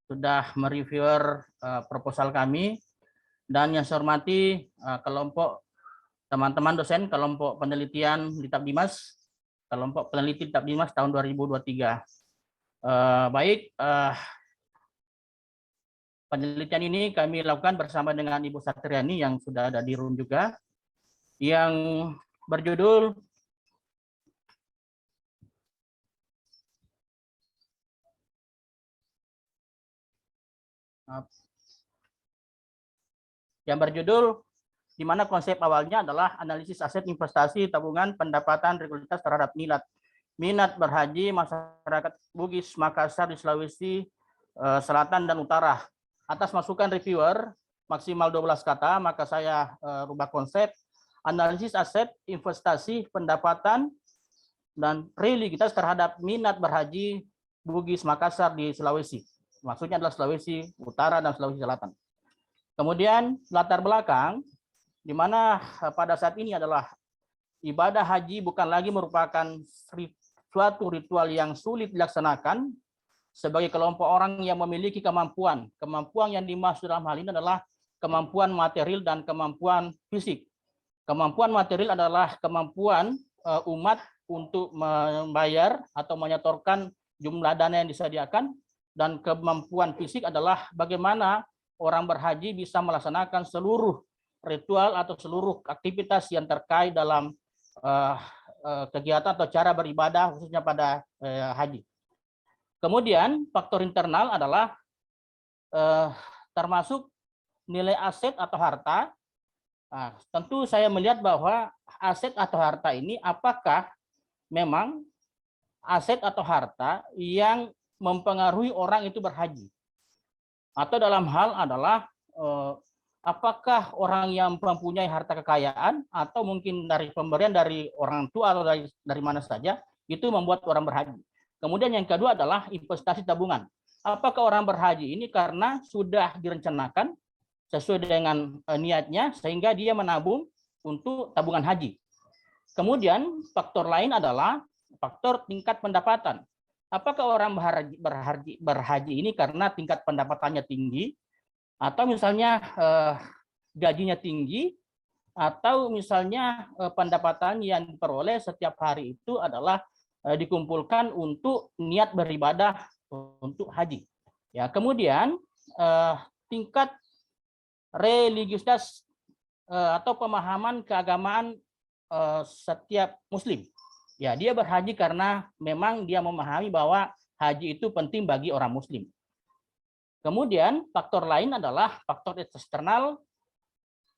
sudah mereviewer proposal kami, dan yang saya hormati kelompok teman-teman dosen kelompok penelitian di Tabdimas, kelompok peneliti Tabdimas tahun 2023. Penelitian ini kami lakukan bersama dengan Ibu Satriani yang sudah ada di room juga, yang berjudul di mana konsep awalnya adalah analisis aset investasi tabungan pendapatan regularitas terhadap minat berhaji masyarakat Bugis Makassar di Sulawesi Selatan dan Utara. Atas masukan reviewer maksimal 12 kata, maka saya rubah konsep analisis aset investasi pendapatan dan religitas terhadap minat berhaji Bugis Makassar di Sulawesi. Maksudnya adalah Sulawesi Utara dan Sulawesi Selatan. Kemudian latar belakang di mana pada saat ini adalah ibadah haji bukan lagi merupakan suatu ritual yang sulit dilaksanakan sebagai kelompok orang yang memiliki kemampuan yang dimaksud dalam hal ini adalah kemampuan material dan kemampuan fisik. Kemampuan material adalah kemampuan umat untuk membayar atau menyetorkan jumlah dana yang disediakan, dan kemampuan fisik adalah bagaimana orang berhaji bisa melaksanakan seluruh ritual atau seluruh aktivitas yang terkait dalam kegiatan atau cara beribadah khususnya pada haji. Kemudian faktor internal adalah termasuk nilai aset atau harta. Nah, tentu saya melihat bahwa aset atau harta ini apakah memang aset atau harta yang mempengaruhi orang itu berhaji, atau dalam hal adalah apakah orang yang mempunyai harta kekayaan atau mungkin dari pemberian dari orang tua atau dari mana saja itu membuat orang berhaji. Kemudian yang kedua adalah investasi tabungan. Apakah orang berhaji ini karena sudah direncanakan sesuai dengan niatnya sehingga dia menabung untuk tabungan haji. Kemudian faktor lain adalah faktor tingkat pendapatan. Apakah orang berhaji ini karena tingkat pendapatannya tinggi, atau misalnya gajinya tinggi, atau misalnya pendapatan yang diperoleh setiap hari itu adalah dikumpulkan untuk niat beribadah untuk haji. Ya, kemudian tingkat religiusitas atau pemahaman keagamaan setiap Muslim. Ya, dia berhaji karena memang dia memahami bahwa haji itu penting bagi orang Muslim. Kemudian faktor lain adalah faktor eksternal,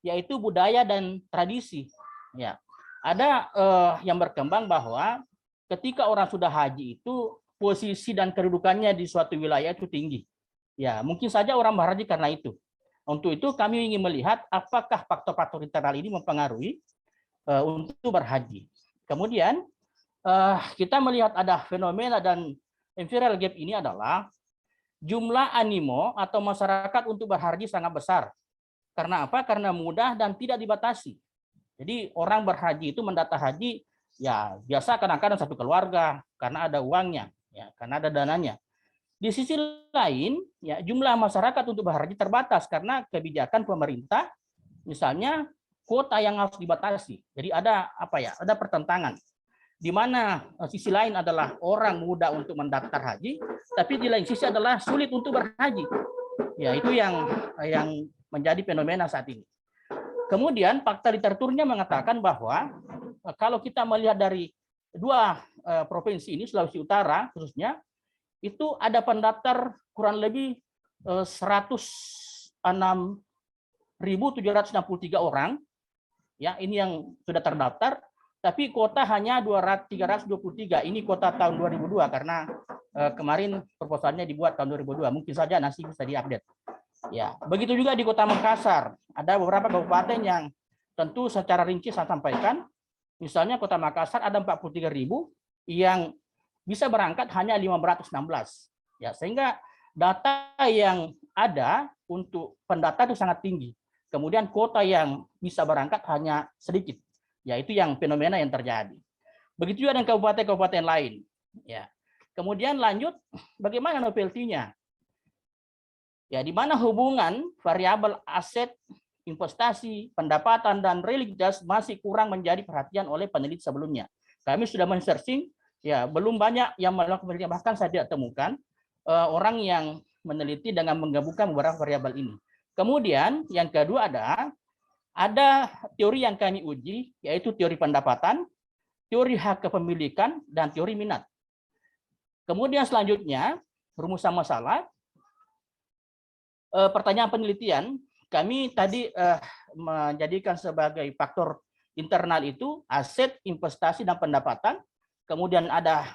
yaitu budaya dan tradisi. Ya, ada yang berkembang bahwa ketika orang sudah haji itu posisi dan kedudukannya di suatu wilayah itu tinggi. Ya, mungkin saja orang berhaji karena itu. Untuk itu kami ingin melihat apakah faktor-faktor internal ini mempengaruhi untuk berhaji. Kemudian kita melihat ada fenomena dan viral gap ini adalah jumlah animo atau masyarakat untuk berhaji sangat besar. Karena apa? Karena mudah dan tidak dibatasi. Jadi orang berhaji itu mendata haji ya biasa kadang-kadang satu keluarga karena ada uangnya, ya karena ada dananya. Di sisi lain, ya jumlah masyarakat untuk berhaji terbatas karena kebijakan pemerintah, misalnya kuota yang harus dibatasi. Jadi ada apa ya? Ada pertentangan. Di mana sisi lain adalah orang muda untuk mendaftar haji, tapi di lain sisi adalah sulit untuk berhaji. Ya, itu yang menjadi fenomena saat ini. Kemudian fakta literaturnya mengatakan bahwa kalau kita melihat dari dua provinsi ini, Sulawesi Utara khususnya, itu ada pendaftar kurang lebih 106.763 orang. Ya, ini yang sudah terdaftar. Tapi kuota hanya 323. Ini kuota tahun 2002 karena kemarin proposalnya dibuat tahun 2002. Mungkin saja nanti bisa diupdate. Ya, begitu juga di Kota Makassar. Ada beberapa kabupaten yang tentu secara rinci saya sampaikan. Misalnya Kota Makassar ada 43.000 yang bisa berangkat hanya 516. Ya, sehingga data yang ada untuk pendata itu sangat tinggi. Kemudian kuota yang bisa berangkat hanya sedikit. Ya, itu yang fenomena yang terjadi. Begitu juga dengan kabupaten-kabupaten lain. Ya. Kemudian lanjut, bagaimana novelty-nya? Ya, di mana hubungan variabel aset, investasi, pendapatan, dan religius masih kurang menjadi perhatian oleh peneliti sebelumnya. Kami sudah men-searching, ya belum banyak yang melakukan penelitian, bahkan saya tidak temukan orang yang meneliti dengan menggabungkan beberapa variabel ini. Kemudian yang kedua ada teori yang kami uji, yaitu teori pendapatan, teori hak kepemilikan, dan teori minat. Kemudian selanjutnya, rumusan masalah. Pertanyaan penelitian, kami tadi menjadikan sebagai faktor internal itu aset, investasi, dan pendapatan. Kemudian ada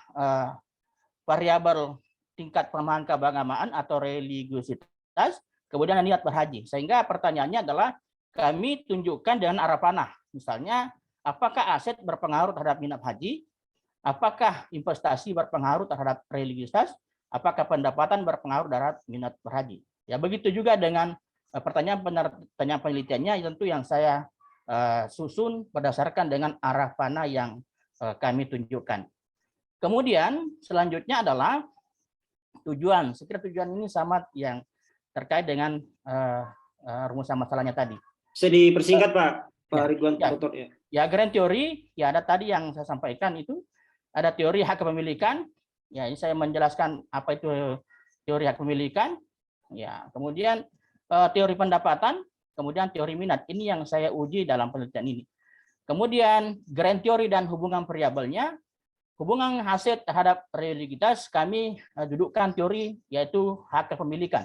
variabel tingkat pemahaman keagamaan atau religiusitas, kemudian niat berhaji. Sehingga pertanyaannya adalah, kami tunjukkan dengan arah panah. Misalnya, apakah aset berpengaruh terhadap minat haji? Apakah investasi berpengaruh terhadap religiusitas? Apakah pendapatan berpengaruh terhadap minat berhaji? Ya, begitu juga dengan pertanyaan penelitiannya tentu yang saya susun berdasarkan dengan arah panah yang kami tunjukkan. Kemudian selanjutnya adalah tujuan. Sekira tujuan ini sama yang terkait dengan rumusan masalahnya tadi. Bisa dipersingkat Pak Ridwan, Dr. ya. Ya, grand teori, ya ada tadi yang saya sampaikan itu, ada teori hak kepemilikan. Ya, ini saya menjelaskan apa itu teori hak kepemilikan. Ya, kemudian teori pendapatan, kemudian teori minat. Ini yang saya uji dalam penelitian ini. Kemudian grand teori dan hubungan variabelnya, hubungan aset terhadap religiusitas kami dudukkan teori yaitu hak kepemilikan.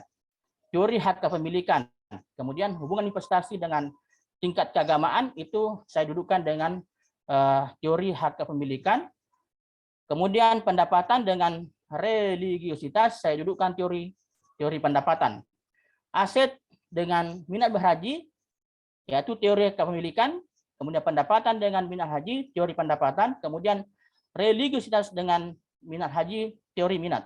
Teori hak kepemilikan. Kemudian hubungan investasi dengan tingkat keagamaan itu saya dudukkan dengan teori hak kepemilikan. Kemudian pendapatan dengan religiusitas saya dudukkan teori pendapatan. Aset dengan minat berhaji yaitu teori kepemilikan. Kemudian pendapatan dengan minat haji teori pendapatan. Kemudian religiusitas dengan minat haji teori minat.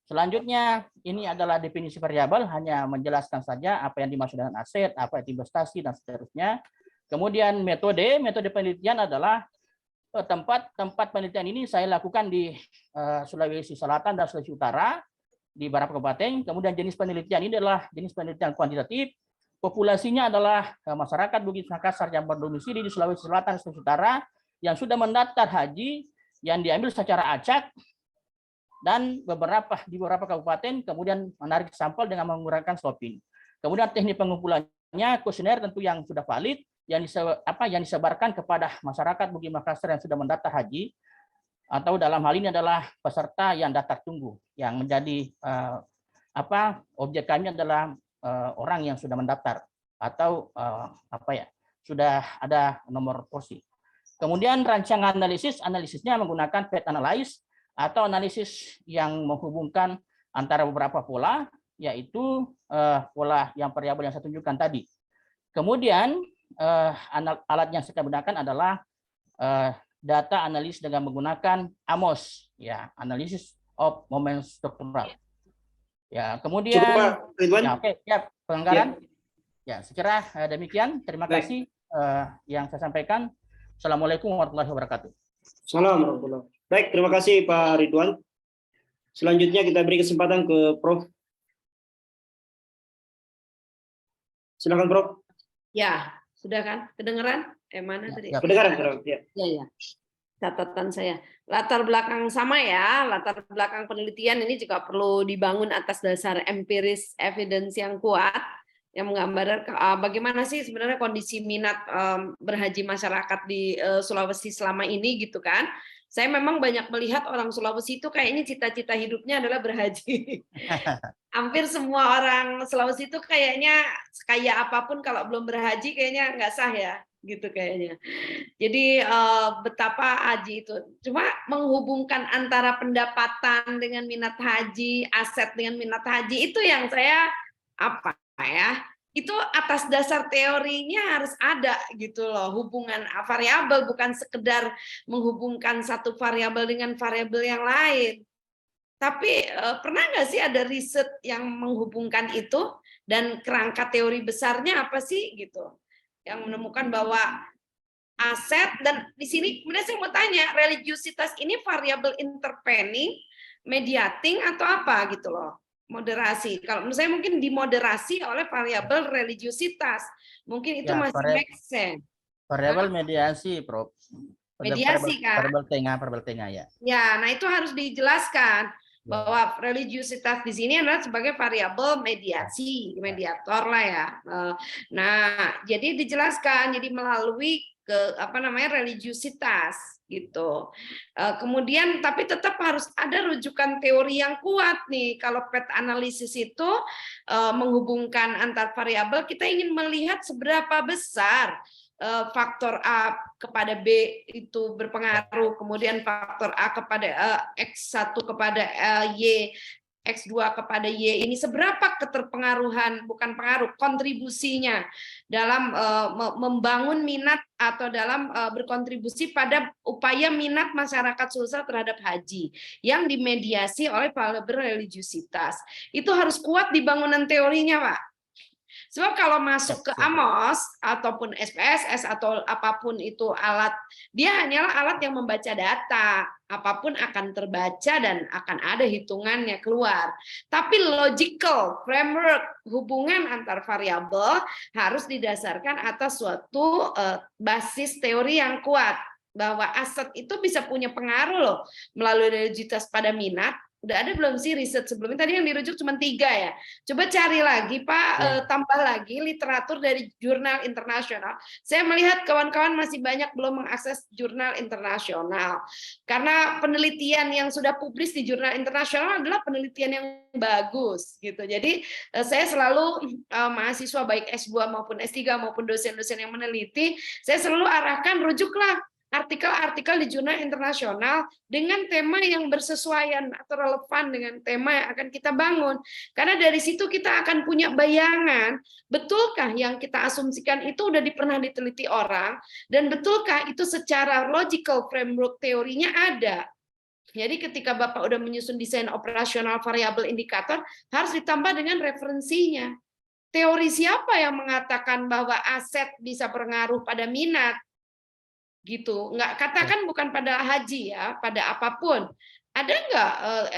Selanjutnya, ini adalah definisi variabel, hanya menjelaskan saja apa yang dimaksud dengan aset, apa itu investasi, dan seterusnya. Kemudian metode penelitian adalah tempat penelitian ini saya lakukan di Sulawesi Selatan dan Sulawesi Utara, di beberapa kabupaten. Kemudian jenis penelitian ini adalah jenis penelitian kuantitatif. Populasinya adalah masyarakat Bugis Makassar yang berdomisili di Sulawesi Selatan dan Sulawesi Utara, yang sudah mendaftar haji, yang diambil secara acak, dan di beberapa kabupaten kemudian menarik sampel dengan menggunakan swab. Kemudian teknik pengumpulannya adanya kuesioner tentu yang sudah valid yang disebarkan kepada masyarakat Bugis Makassar yang sudah mendaftar haji, atau dalam hal ini adalah peserta yang daftar tunggu, yang menjadi objek kami adalah orang yang sudah mendaftar atau sudah ada nomor porsi. Kemudian rancangan analisisnya menggunakan pet analysis atau analisis yang menghubungkan antara beberapa pola, yaitu pola yang variabel yang saya tunjukkan tadi. Kemudian alat yang saya gunakan adalah data analis dengan menggunakan AMOS, ya, Analysis of Moment Structural. Ya, kemudian Cukup, Pak Ridwan. ya, oke, ya, pelanggaran. Ya, sekira demikian. Terima kasih yang saya sampaikan. Assalamualaikum warahmatullahi wabarakatuh. Assalamualaikum. Baik, terima kasih Pak Ridwan. Selanjutnya kita beri kesempatan ke Prof. Silakan Prof. Ya, sudah kan? Kedengeran? Mana tadi? Kedengaran, Prof. Ya. Ya. Catatan saya. Latar belakang sama ya, latar belakang penelitian ini juga perlu dibangun atas dasar empiris evidence yang kuat, yang menggambarkan bagaimana sih sebenarnya kondisi minat berhaji masyarakat di Sulawesi selama ini gitu kan. Saya memang banyak melihat orang Sulawesi itu kayaknya cita-cita hidupnya adalah berhaji. Hampir semua orang Sulawesi itu kayaknya kayak apapun kalau belum berhaji kayaknya nggak sah ya, gitu kayaknya. Jadi betapa haji itu. Cuma menghubungkan antara pendapatan dengan minat haji, aset dengan minat haji itu yang saya itu atas dasar teorinya harus ada gitu loh, hubungan variabel, bukan sekedar menghubungkan satu variabel dengan variabel yang lain. Tapi pernah nggak sih ada riset yang menghubungkan itu, dan kerangka teori besarnya apa sih gitu, yang menemukan bahwa aset, dan di sini kemudian saya mau tanya, religiusitas ini variabel intervening, mediating atau apa gitu loh? Moderasi. Kalau menurut saya mungkin dimoderasi oleh variabel religiusitas. Mungkin itu Ya, masih make sense. Variabel mediasi, Prof. Mediasi kan? Variabel tengah ya. Ya, nah itu harus dijelaskan bahwa religiusitas di sini adalah sebagai variabel mediasi, mediator lah ya. Nah, jadi dijelaskan, jadi melalui religiusitas gitu. Kemudian tapi tetap harus ada rujukan teori yang kuat nih. Kalau pet analisis itu menghubungkan antar variabel, kita ingin melihat seberapa besar faktor A kepada B itu berpengaruh, kemudian faktor A kepada X1 kepada Y, X2 kepada Y, ini seberapa keterpengaruhan, bukan pengaruh, kontribusinya dalam membangun minat atau dalam berkontribusi pada upaya minat masyarakat Sulsel terhadap haji yang dimediasi oleh variabel religiusitas. Itu harus kuat di bangunan teorinya, Pak. Sebab kalau masuk ke AMOS ataupun SPSS atau apapun itu alat, dia hanyalah alat yang membaca data. Apapun akan terbaca dan akan ada hitungannya keluar. Tapi logical framework hubungan antar variabel harus didasarkan atas suatu basis teori yang kuat. Bahwa aset itu bisa punya pengaruh loh melalui religiusitas pada minat. Udah ada belum sih riset sebelumnya? Tadi yang dirujuk cuma 3 ya. Coba cari lagi Pak, tambah lagi literatur dari jurnal internasional. Saya melihat kawan-kawan masih banyak belum mengakses jurnal internasional. Karena penelitian yang sudah publis di jurnal internasional adalah penelitian yang bagus gitu. Jadi saya selalu mahasiswa baik S2 maupun S3 maupun dosen-dosen yang meneliti, saya selalu arahkan rujuklah artikel-artikel di jurnal internasional dengan tema yang bersesuaian atau relevan dengan tema yang akan kita bangun. Karena dari situ kita akan punya bayangan, betulkah yang kita asumsikan itu udah pernah diteliti orang, dan betulkah itu secara logical framework teorinya ada. Jadi ketika Bapak udah menyusun desain operasional variabel indikator, harus ditambah dengan referensinya. Teori siapa yang mengatakan bahwa aset bisa berpengaruh pada minat? Gitu, nggak katakan bukan pada haji ya, pada apapun. Ada nggak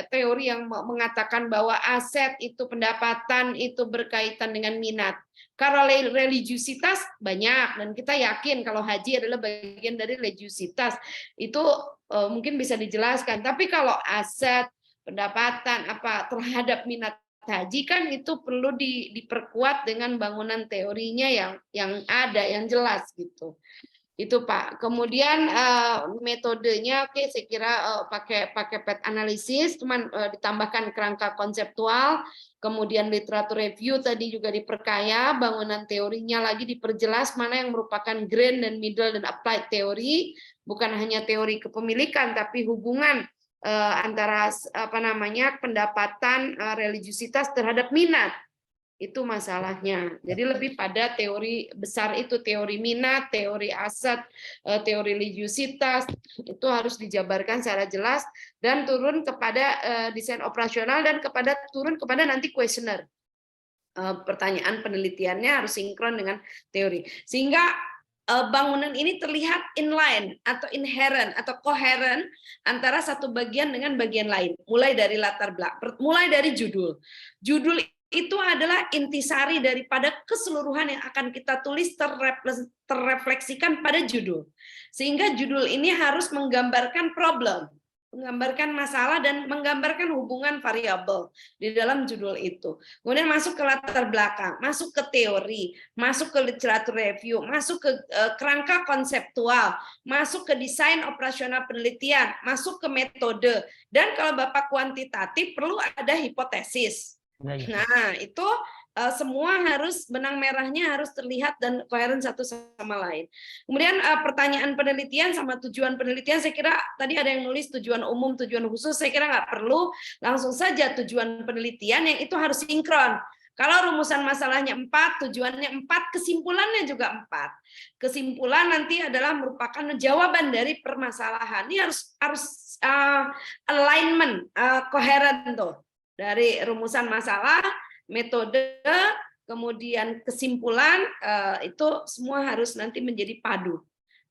teori yang mengatakan bahwa aset itu, pendapatan itu berkaitan dengan minat? Kalau religiusitas banyak, dan kita yakin kalau haji adalah bagian dari religiusitas, itu mungkin bisa dijelaskan. Tapi kalau aset, pendapatan apa terhadap minat haji kan itu perlu diperkuat dengan bangunan teorinya yang ada, yang jelas gitu. Itu Pak. Kemudian metodenya, oke, saya kira pakai PET analisis, cuman ditambahkan kerangka konseptual, kemudian literatur review tadi juga diperkaya, bangunan teorinya lagi diperjelas mana yang merupakan grand dan middle dan applied teori, bukan hanya teori kepemilikan, tapi hubungan antara pendapatan religiusitas terhadap minat. Itu masalahnya. Jadi lebih pada teori besar itu, teori minat, teori aset, teori religiusitas, itu harus dijabarkan secara jelas dan turun kepada desain operasional dan turun kepada nanti kuesioner. Pertanyaan penelitiannya harus sinkron dengan teori. Sehingga bangunan ini terlihat inline atau inherent atau koheren antara satu bagian dengan bagian lain. Mulai dari latar belakang, mulai dari judul. Judul itu adalah intisari daripada keseluruhan yang akan kita tulis terrefleksikan pada judul. Sehingga judul ini harus menggambarkan problem, menggambarkan masalah, dan menggambarkan hubungan variabel di dalam judul itu. Kemudian masuk ke latar belakang, masuk ke teori, masuk ke literatur review, masuk ke kerangka konseptual, masuk ke desain operasional penelitian, masuk ke metode, dan kalau Bapak kuantitatif perlu ada hipotesis. Nah, itu semua harus, benang merahnya harus terlihat dan koheren satu sama lain. Kemudian pertanyaan penelitian sama tujuan penelitian, saya kira tadi ada yang nulis tujuan umum, tujuan khusus, saya kira nggak perlu, langsung saja tujuan penelitian yang itu harus sinkron. Kalau rumusan masalahnya 4, tujuannya 4, kesimpulannya juga 4. Kesimpulan nanti adalah merupakan jawaban dari permasalahan. Ini harus alignment, koheren tuh. Dari rumusan masalah, metode, kemudian kesimpulan, itu semua harus nanti menjadi padu.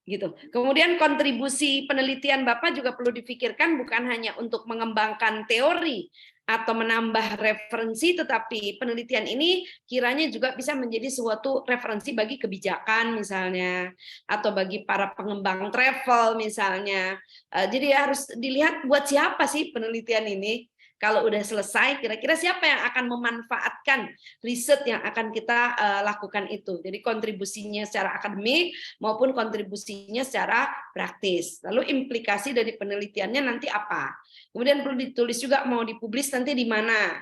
Gitu. Kemudian kontribusi penelitian Bapak juga perlu dipikirkan, bukan hanya untuk mengembangkan teori atau menambah referensi, tetapi penelitian ini kiranya juga bisa menjadi suatu referensi bagi kebijakan misalnya, atau bagi para pengembang travel misalnya. Jadi harus dilihat buat siapa sih penelitian ini. Kalau udah selesai, kira-kira siapa yang akan memanfaatkan riset yang akan kita lakukan itu. Jadi kontribusinya secara akademik maupun kontribusinya secara praktis. Lalu implikasi dari penelitiannya nanti apa. Kemudian perlu ditulis juga mau dipublis nanti di mana.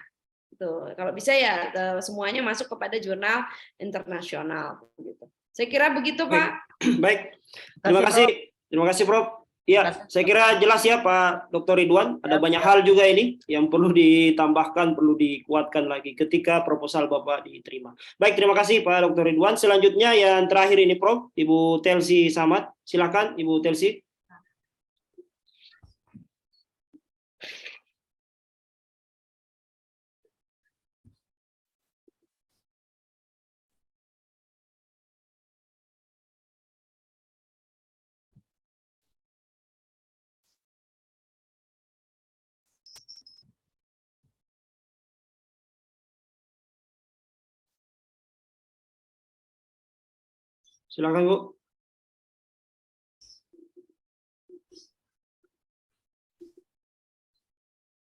Tuh, kalau bisa ya semuanya masuk kepada jurnal internasional. Saya kira begitu, Pak. Baik. Terima kasih, Prof. Ya, saya kira jelas ya Pak Dr. Ridwan. Ada banyak hal juga ini yang perlu ditambahkan, perlu dikuatkan lagi ketika proposal Bapak diterima. Baik, terima kasih Pak Dr. Ridwan. Selanjutnya yang terakhir ini Prof, Ibu Telsi Samad. Silakan Ibu Telsi. Silakan Bu.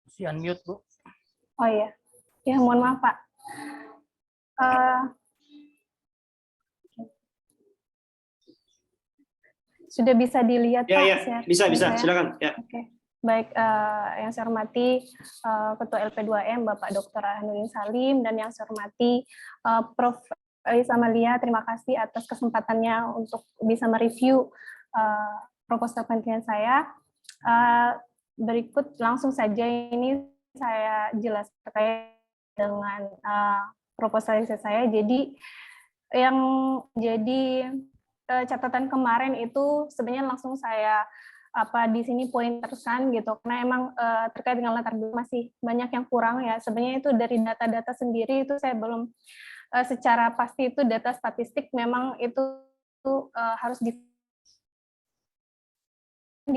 Si unmute Bu. Oh iya, ya mohon maaf Pak. Sudah bisa dilihat ya, Pak? Ya, bisa, silakan. Ya. Oke. Baik, yang saya hormati Ketua LP2M Bapak Dr. Ahnuddin Salim, dan yang saya hormati Prof. Elisa Amalia, terima kasih atas kesempatannya untuk bisa mereview proposal penelitian saya. Berikut langsung saja ini saya jelaskan terkait dengan proposal saya. Jadi yang jadi catatan kemarin itu sebenarnya langsung saya di sini poin terkesan gitu, karena emang terkait dengan latar belakang masih banyak yang kurang ya. Sebenarnya itu dari data-data sendiri itu saya belum secara pasti itu data statistik memang itu harus di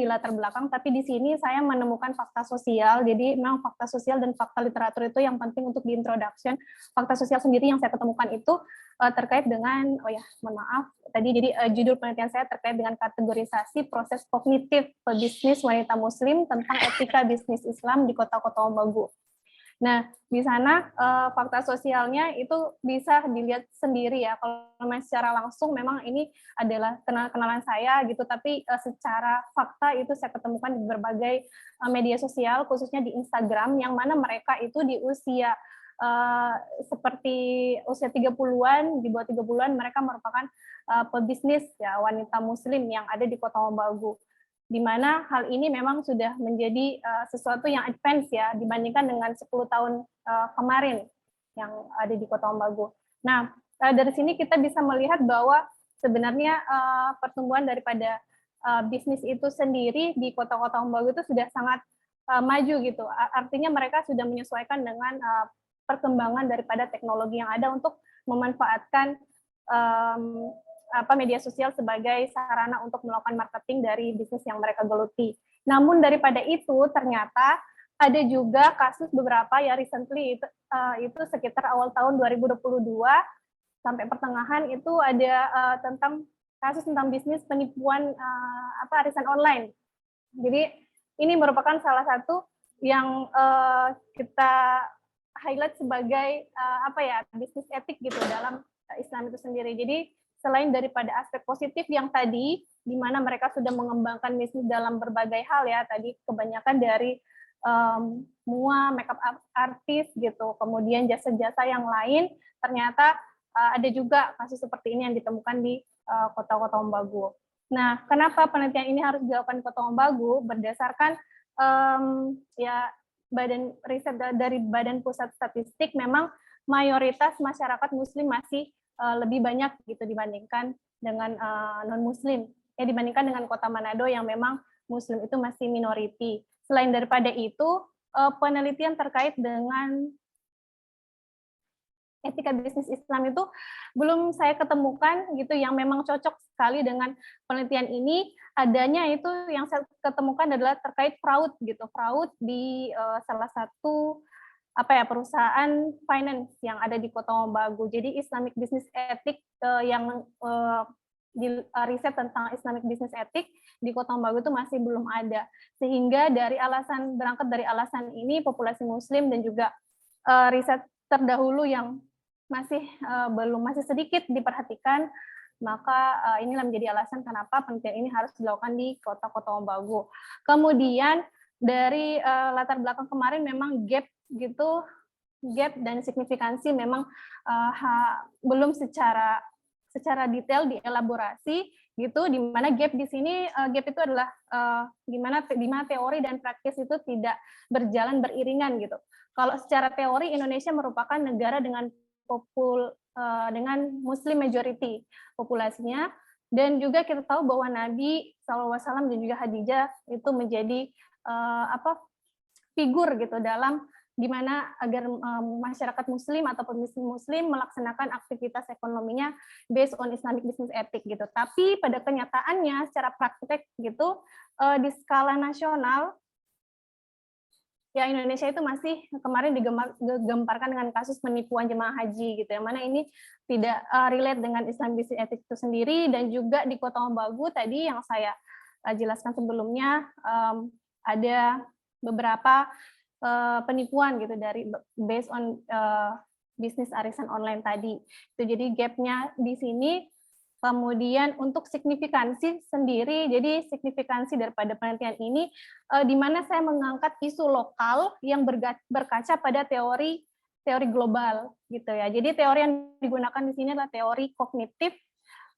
latar belakang, tapi di sini saya menemukan fakta sosial. Jadi memang fakta sosial dan fakta literatur itu yang penting untuk diintroduction. Fakta sosial sendiri yang saya ketemukan itu terkait dengan, mohon maaf, tadi jadi judul penelitian saya terkait dengan kategorisasi proses kognitif pebisnis wanita muslim tentang etika bisnis Islam di kota-kota Ombagu. Nah, di sana fakta sosialnya itu bisa dilihat sendiri ya. Kalau secara langsung memang ini adalah kenalan saya gitu, tapi secara fakta itu saya ketemukan di berbagai media sosial, khususnya di Instagram, yang mana mereka itu di usia seperti usia 30-an, di bawah 30-an, mereka merupakan pebisnis ya, wanita muslim yang ada di Kota Ombagu, di mana hal ini memang sudah menjadi sesuatu yang advance ya dibandingkan dengan 10 tahun kemarin yang ada di Kota Ombagu. Nah, dari sini kita bisa melihat bahwa sebenarnya pertumbuhan daripada bisnis itu sendiri di kota-kota Ombagu itu sudah sangat maju gitu. Artinya mereka sudah menyesuaikan dengan perkembangan daripada teknologi yang ada untuk memanfaatkan media sosial sebagai sarana untuk melakukan marketing dari bisnis yang mereka geluti. Namun daripada itu ternyata ada juga kasus beberapa ya recently itu sekitar awal tahun 2022 sampai pertengahan itu ada tentang kasus tentang bisnis penipuan arisan online. Jadi ini merupakan salah satu yang kita highlight sebagai bisnis etik gitu dalam Islam itu sendiri. Jadi selain daripada aspek positif yang tadi, di mana mereka sudah mengembangkan bisnis dalam berbagai hal ya, tadi kebanyakan dari mua, makeup artist gitu, kemudian jasa-jasa yang lain, ternyata ada juga kasus seperti ini yang ditemukan di kota-kota Ombagu. Nah, kenapa penelitian ini harus dilakukan di Kota Ombagu? Berdasarkan badan riset dari Badan Pusat Statistik, memang mayoritas masyarakat Muslim masih lebih banyak gitu dibandingkan dengan non-Muslim. Ya, dibandingkan dengan Kota Manado yang memang Muslim itu masih minoriti. Selain daripada itu, penelitian terkait dengan etika bisnis Islam itu belum saya ketemukan gitu yang memang cocok sekali dengan penelitian ini. Adanya itu yang saya ketemukan adalah terkait fraud gitu, fraud di salah satu perusahaan finance yang ada di Kota Ombagu. Jadi Islamic Business Ethic yang di riset tentang Islamic Business Ethic di Kota Ombagu itu masih belum ada. Sehingga berangkat dari alasan ini populasi Muslim dan juga riset terdahulu yang masih sedikit diperhatikan, maka inilah menjadi alasan kenapa penelitian ini harus dilakukan di kota-kota Ombagu. Kemudian dari latar belakang kemarin memang gap dan signifikansi memang belum secara detail dielaborasi gitu, di mana gap di sini gap itu adalah di mana teori dan praktis itu tidak berjalan beriringan gitu. Kalau secara teori Indonesia merupakan negara dengan Muslim majority populasinya, dan juga kita tahu bahwa Nabi SAW dan juga Khadijah itu menjadi figur gitu dalam di mana agar masyarakat Muslim atau pebisnis Muslim melaksanakan aktivitas ekonominya based on Islamic business ethic gitu. Tapi pada kenyataannya secara praktek gitu di skala nasional ya Indonesia itu masih kemarin digemparkan dengan kasus penipuan jemaah haji gitu, yang mana ini tidak relate dengan Islam business ethic itu sendiri. Dan juga di Kota Ombagu tadi yang saya jelaskan sebelumnya ada beberapa penipuan gitu dari based on bisnis arisan online tadi. Itu jadi gapnya di sini. Kemudian untuk signifikansi sendiri, jadi signifikansi daripada penelitian ini di mana saya mengangkat isu lokal yang berkaca pada teori global gitu ya. Jadi teori yang digunakan di sini adalah teori kognitif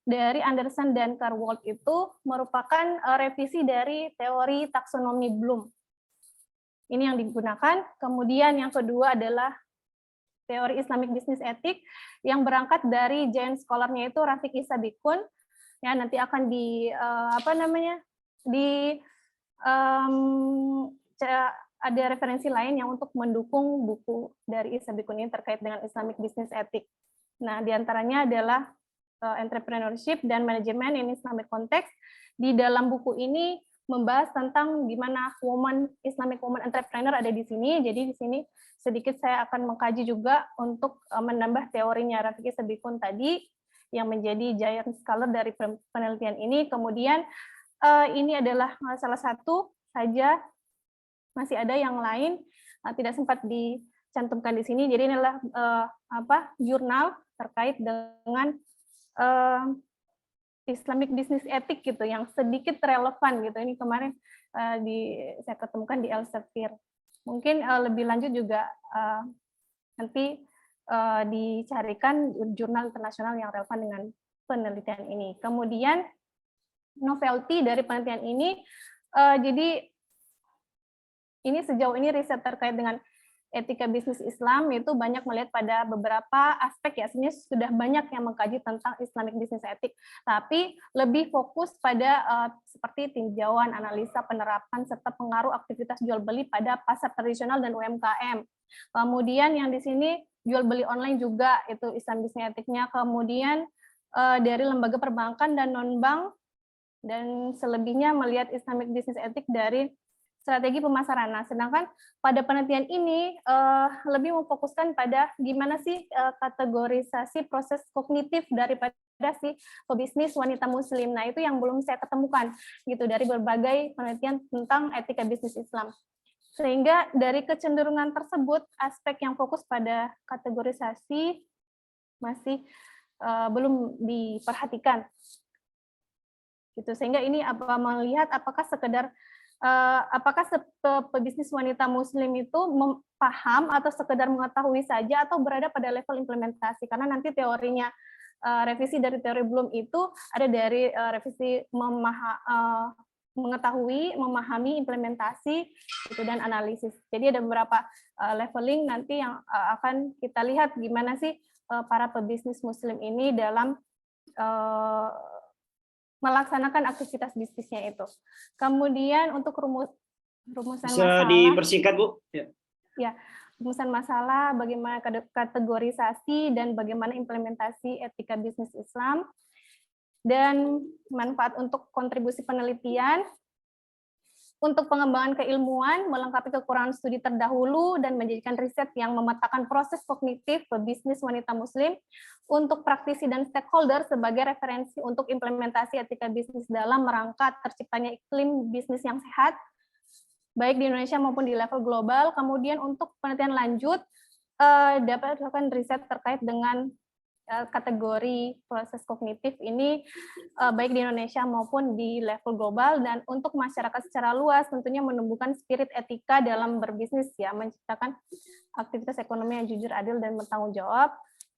dari Anderson dan Carwold, itu merupakan revisi dari teori taksonomi Bloom. Ini yang digunakan. Kemudian yang kedua adalah teori Islamic Business Ethic yang berangkat dari giant scholar-nya itu Rafiq Issa Bikun, ya nanti akan ada referensi lain yang untuk mendukung buku dari Issa Bikun ini terkait dengan Islamic Business Ethic. Nah, diantaranya adalah entrepreneurship dan manajemen in Islamic context. Di dalam buku ini membahas tentang gimana Islamic woman entrepreneur ada di sini. Jadi di sini sedikit saya akan mengkaji juga untuk menambah teorinya Rafiq Issa Bikun tadi yang menjadi giant scholar dari penelitian ini. Kemudian ini adalah salah satu saja, masih ada yang lain tidak sempat cantumkan di sini. Jadi ini adalah jurnal terkait dengan Islamic Business Ethics gitu, yang sedikit relevan gitu. Ini kemarin saya ketemukan di Elsevier. Mungkin lebih lanjut juga nanti dicarikan jurnal internasional yang relevan dengan penelitian ini. Kemudian novelty dari penelitian ini, jadi ini sejauh ini riset terkait dengan etika bisnis Islam itu banyak melihat pada beberapa aspek ya, sebenarnya sudah banyak yang mengkaji tentang Islamic Business Ethics, tapi lebih fokus pada seperti tinjauan, analisa, penerapan, serta pengaruh aktivitas jual beli pada pasar tradisional dan UMKM. Kemudian yang di sini jual beli online juga itu Islamic Business Ethics-nya, kemudian dari lembaga perbankan dan non-bank, dan selebihnya melihat Islamic Business Ethics dari strategi pemasaran. Nah, sedangkan pada penelitian ini lebih memfokuskan pada gimana sih kategorisasi proses kognitif daripada si pebisnis wanita muslim. Nah, itu yang belum saya ketemukan gitu dari berbagai penelitian tentang etika bisnis Islam. Sehingga dari kecenderungan tersebut, aspek yang fokus pada kategorisasi masih belum diperhatikan. Gitu. Sehingga ini melihat apakah sekedar apakah pebisnis wanita muslim itu paham atau sekedar mengetahui saja atau berada pada level implementasi, karena nanti teorinya revisi dari teori Bloom itu ada dari revisi mengetahui, memahami, implementasi gitu, dan analisis. Jadi ada beberapa leveling nanti yang akan kita lihat gimana sih para pebisnis muslim ini dalam melaksanakan aktivitas bisnisnya itu. Kemudian untuk rumusan Bisa masalah. dipersingkat, Bu? Ya, rumusan masalah, bagaimana kategorisasi dan bagaimana implementasi etika bisnis Islam, dan manfaat untuk kontribusi penelitian, untuk pengembangan keilmuan, melengkapi kekurangan studi terdahulu, dan menjadikan riset yang memetakan proses kognitif pebisnis wanita muslim untuk praktisi dan stakeholder sebagai referensi untuk implementasi etika bisnis dalam rangka terciptanya iklim bisnis yang sehat, baik di Indonesia maupun di level global. Kemudian untuk penelitian lanjut, dapat dilakukan riset terkait dengan kategori proses kognitif ini baik di Indonesia maupun di level global, dan untuk masyarakat secara luas tentunya menumbuhkan spirit etika dalam berbisnis ya, menciptakan aktivitas ekonomi yang jujur, adil, dan bertanggung jawab.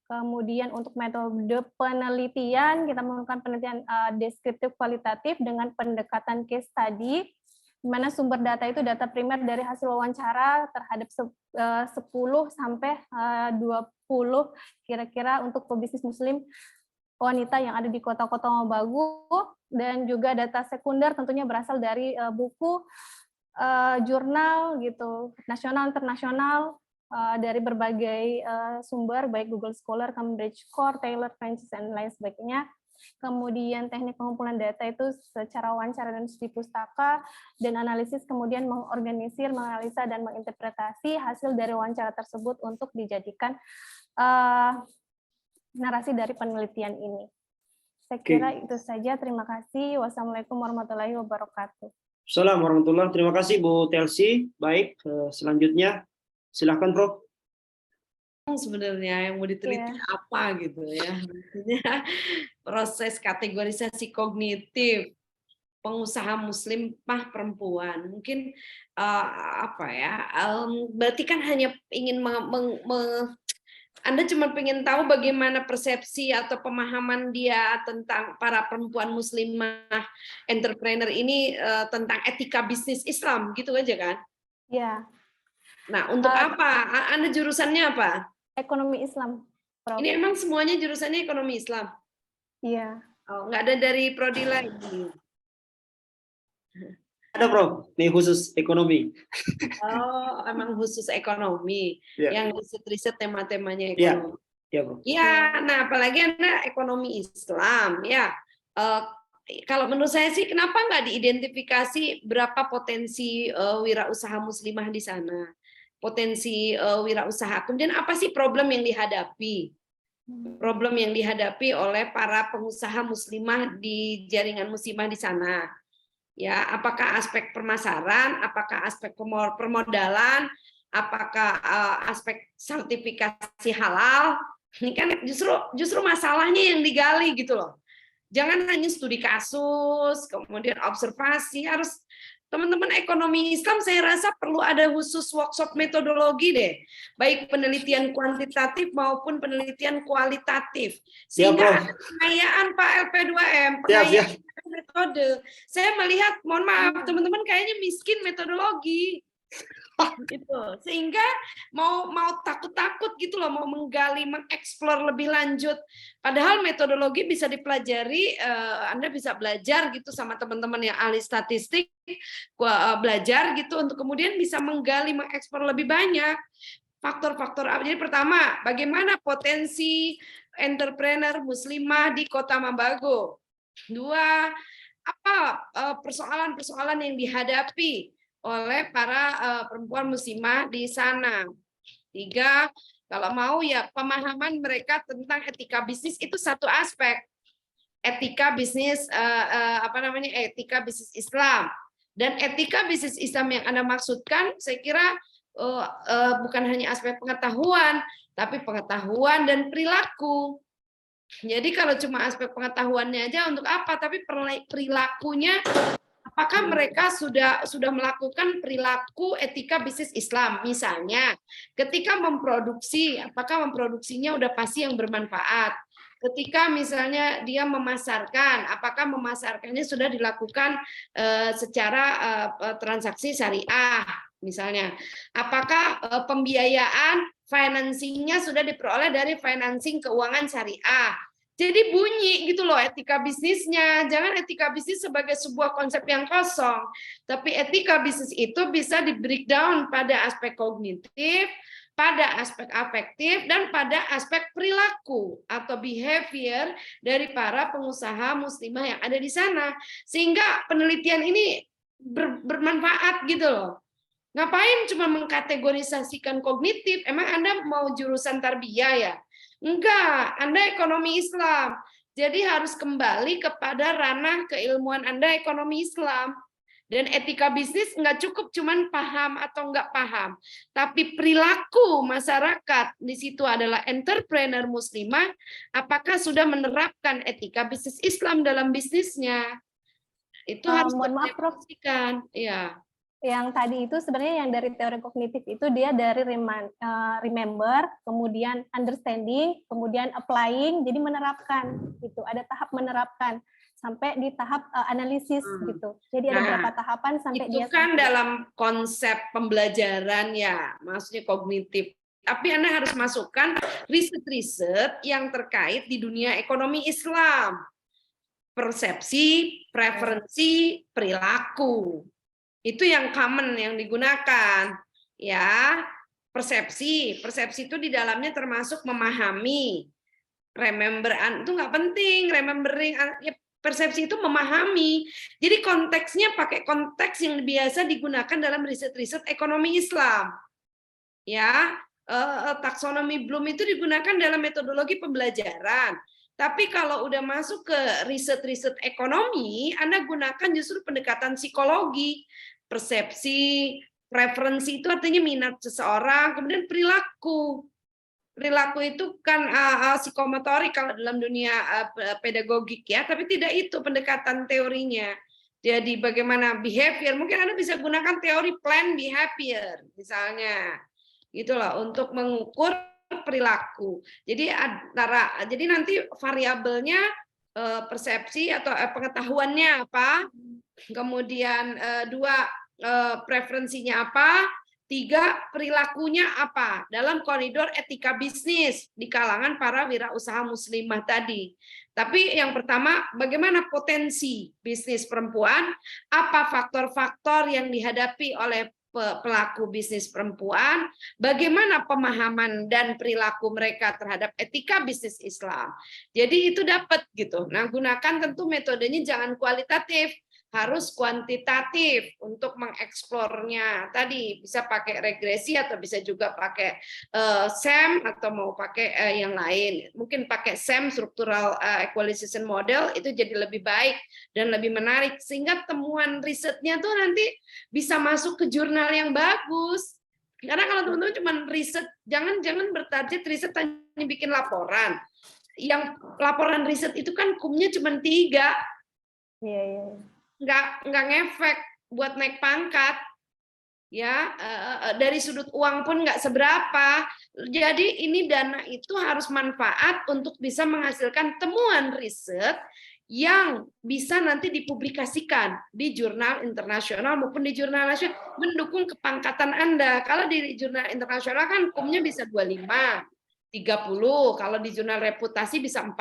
Kemudian untuk metode penelitian, kita melakukan penelitian deskriptif kualitatif dengan pendekatan case study, di mana sumber data itu data primer dari hasil wawancara terhadap 10 sampai 20 kira-kira untuk pebisnis muslim wanita yang ada di kota-kota Mabagu, dan juga data sekunder tentunya berasal dari buku, jurnal gitu, nasional internasional, dari berbagai sumber baik Google Scholar, Cambridge Core, Taylor, Francis, dan lain sebagainya. Kemudian teknik pengumpulan data itu secara wawancara dan studi pustaka, dan analisis kemudian mengorganisir, menganalisa, dan menginterpretasi hasil dari wawancara tersebut untuk dijadikan narasi dari penelitian ini. Saya kira itu saja. Terima kasih. Wassalamualaikum warahmatullahi wabarakatuh. Assalamualaikum warahmatullahi wabarakatuh. Terima kasih Bu Telsi. Baik, selanjutnya silakan Prof. Sebenarnya yang mau diteliti apa gitu ya, maksudnya proses kategorisasi kognitif pengusaha muslimah perempuan, mungkin berarti kan hanya ingin Anda cuma ingin tahu bagaimana persepsi atau pemahaman dia tentang para perempuan muslimah entrepreneur ini tentang etika bisnis Islam gitu aja kan? Ya. Nah, untuk apa? Anda jurusannya apa? Ekonomi Islam, Prof. Ini emang semuanya jurusannya ekonomi Islam? Iya. Oh, nggak ada dari prodi lain? Ada, Prof. Ini khusus ekonomi. Oh, emang khusus ekonomi. Ya. Yang riset-riset tema-temanya ekonomi. Ya, Prof. Ya, nah apalagi Anda ekonomi Islam. Ya, kalau menurut saya sih, kenapa nggak diidentifikasi berapa potensi wirausaha muslimah di sana? Potensi wirausaha. Kemudian apa sih problem yang dihadapi? Problem yang dihadapi oleh para pengusaha muslimah di jaringan muslimah di sana. Ya, apakah aspek pemasaran, apakah aspek permodalan, apakah aspek sertifikasi halal. Ini kan justru masalahnya yang digali gitu loh. Jangan hanya studi kasus, kemudian observasi, harus teman-teman ekonomi Islam saya rasa perlu ada khusus workshop metodologi deh, baik penelitian kuantitatif maupun penelitian kualitatif. Sehingga ada pengayaan Pak LP2M, pengayaan metode. Saya melihat, mohon maaf teman-teman kayaknya miskin metodologi. Gitu. Sehingga mau takut-takut gitu loh, mau menggali, mengeksplor lebih lanjut. Padahal metodologi bisa dipelajari, Anda bisa belajar gitu sama teman-teman yang ahli statistik, belajar gitu untuk kemudian bisa menggali, mengeksplor lebih banyak faktor-faktor apa. Jadi pertama, bagaimana potensi entrepreneur muslimah di Kota Mambago. Dua, apa persoalan-persoalan yang dihadapi oleh para perempuan muslimah di sana. Tiga, kalau mau ya pemahaman mereka tentang etika bisnis itu satu aspek. Etika bisnis etika bisnis Islam. Dan etika bisnis Islam yang Anda maksudkan saya kira bukan hanya aspek pengetahuan, tapi pengetahuan dan perilaku. Jadi kalau cuma aspek pengetahuannya aja untuk apa, tapi perilakunya, apakah mereka sudah melakukan perilaku etika bisnis Islam? Misalnya, ketika memproduksi, apakah memproduksinya udah pasti yang bermanfaat? Ketika misalnya dia memasarkan, apakah memasarkannya sudah dilakukan secara transaksi syariah? Misalnya, apakah pembiayaan financingnya sudah diperoleh dari financing keuangan syariah? Jadi bunyi gitu loh etika bisnisnya. Jangan etika bisnis sebagai sebuah konsep yang kosong. Tapi etika bisnis itu bisa di breakdown pada aspek kognitif, pada aspek afektif, dan pada aspek perilaku atau behavior dari para pengusaha muslimah yang ada di sana. Sehingga penelitian ini bermanfaat gitu loh. Ngapain cuma mengkategorisasikan kognitif? Emang Anda mau jurusan tarbiyah ya? Enggak, Anda ekonomi Islam. Jadi harus kembali kepada ranah keilmuan Anda ekonomi Islam. Dan etika bisnis enggak cukup cuman paham atau enggak paham. Tapi perilaku masyarakat di situ adalah entrepreneur muslimah, apakah sudah menerapkan etika bisnis Islam dalam bisnisnya? Itu harus diperhatikan. Ya. Yang tadi itu sebenarnya yang dari teori kognitif itu dia dari remember, kemudian understanding, kemudian applying, jadi menerapkan gitu. Ada tahap menerapkan sampai di tahap analisis gitu. Jadi ada beberapa tahapan sampai itu dia kan dalam konsep pembelajaran ya, maksudnya kognitif. Tapi Anda harus masukkan riset-riset yang terkait di dunia ekonomi Islam. Persepsi, preferensi, perilaku. Itu yang common yang digunakan ya. Persepsi itu di dalamnya termasuk memahami. Remember itu nggak penting, remembering ya, persepsi itu memahami. Jadi konteksnya pakai konteks yang biasa digunakan dalam riset-riset ekonomi Islam. Ya, taksonomi Bloom itu digunakan dalam metodologi pembelajaran. Tapi kalau udah masuk ke riset-riset ekonomi, Anda gunakan justru pendekatan psikologi, persepsi, preferensi itu artinya minat seseorang, kemudian perilaku. Perilaku itu kan psikomotorik kalau dalam dunia pedagogik ya, tapi tidak itu pendekatan teorinya. Jadi bagaimana behavior, mungkin Anda bisa gunakan teori plan behavior misalnya. Gitulah untuk mengukur perilaku. Jadi nanti variabelnya persepsi atau pengetahuannya apa, kemudian dua preferensinya apa, tiga perilakunya apa dalam koridor etika bisnis di kalangan para wirausaha muslimah tadi. Tapi yang pertama, bagaimana potensi bisnis perempuan, apa faktor-faktor yang dihadapi oleh pelaku bisnis perempuan, bagaimana pemahaman dan perilaku mereka terhadap etika bisnis Islam. Jadi itu dapat gitu. Nah, gunakan tentu metodenya jangan kualitatif, harus kuantitatif untuk mengeksplornya. Tadi bisa pakai regresi atau bisa juga pakai SEM atau mau pakai yang lain. Mungkin pakai SEM, Structural Equalization Model, itu jadi lebih baik dan lebih menarik sehingga temuan risetnya tuh nanti bisa masuk ke jurnal yang bagus. Karena kalau teman-teman cuma riset, jangan bertarget riset hanya bikin laporan. Yang laporan riset itu kan kumnya cuma 3. Iya. Nggak ngefek buat naik pangkat. Ya, dari sudut uang pun nggak seberapa. Jadi ini dana itu harus manfaat untuk bisa menghasilkan temuan riset yang bisa nanti dipublikasikan di jurnal internasional maupun di jurnal nasional, mendukung kepangkatan Anda. Kalau di jurnal internasional kan kumnya bisa 25, 30, kalau di jurnal reputasi bisa 40.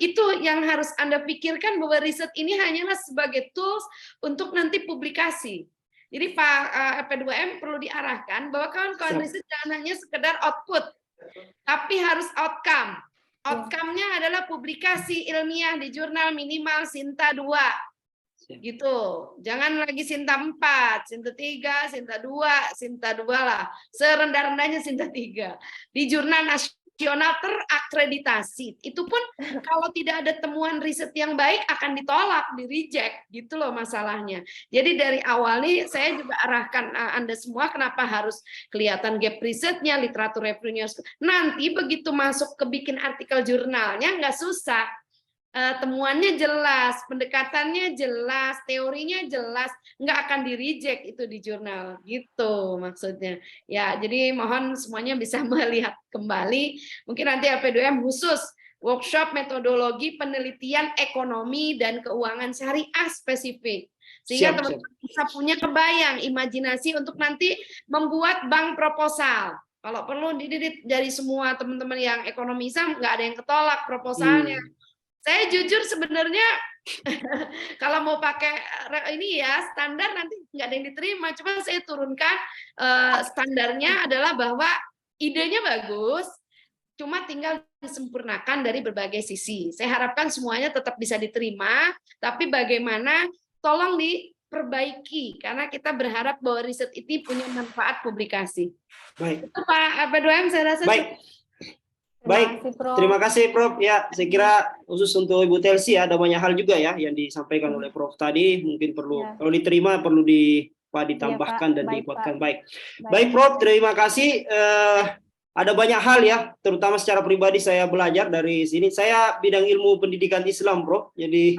Itu yang harus Anda pikirkan, bahwa riset ini hanyalah sebagai tools untuk nanti publikasi. Jadi Pak LP2M perlu diarahkan bahwa kawan-kawan riset jangan hanya sekedar output, tapi harus outcome. Outcome-nya adalah publikasi ilmiah di jurnal minimal Sinta 2. Gitu. Jangan lagi Sinta 4, Sinta 3, Sinta 2, Sinta 2 lah. Serendah-rendahnya Sinta 3. Di jurnal nasional terakreditasi. Itu pun kalau tidak ada temuan riset yang baik akan ditolak, di-reject. Gitu loh masalahnya. Jadi dari awal nih saya juga arahkan Anda semua kenapa harus kelihatan gap risetnya, literatur reviewnya. Nanti begitu masuk ke bikin artikel jurnalnya nggak susah. Temuannya jelas, pendekatannya jelas, teorinya jelas, nggak akan di-reject itu di jurnal, gitu maksudnya. Ya, jadi mohon semuanya bisa melihat kembali. Mungkin nanti LP2M khusus workshop metodologi penelitian ekonomi dan keuangan syariah spesifik. Sehingga teman-teman bisa punya kebayang, imajinasi untuk nanti membuat bank proposal. Kalau perlu dari semua teman-teman yang ekonomi Islam, nggak ada yang ketolak proposalnya. Saya jujur sebenarnya kalau mau pakai ini ya standar nanti nggak ada yang diterima. Cuma saya turunkan standarnya adalah bahwa idenya bagus, cuma tinggal disempurnakan dari berbagai sisi. Saya harapkan semuanya tetap bisa diterima, tapi bagaimana tolong diperbaiki karena kita berharap bahwa riset ini punya manfaat publikasi. Baik. Itu Pak LP2M saya rasa. Baik, terima kasih Prof. Ya, saya kira khusus untuk Ibu Telsi ada banyak hal juga ya yang disampaikan oleh Prof tadi, mungkin perlu kalau diterima perlu ditambahkan dan dikuatkan. Baik, Prof, terima kasih. Ada banyak hal ya, terutama secara pribadi saya belajar dari sini. Saya bidang ilmu pendidikan Islam, Prof. Jadi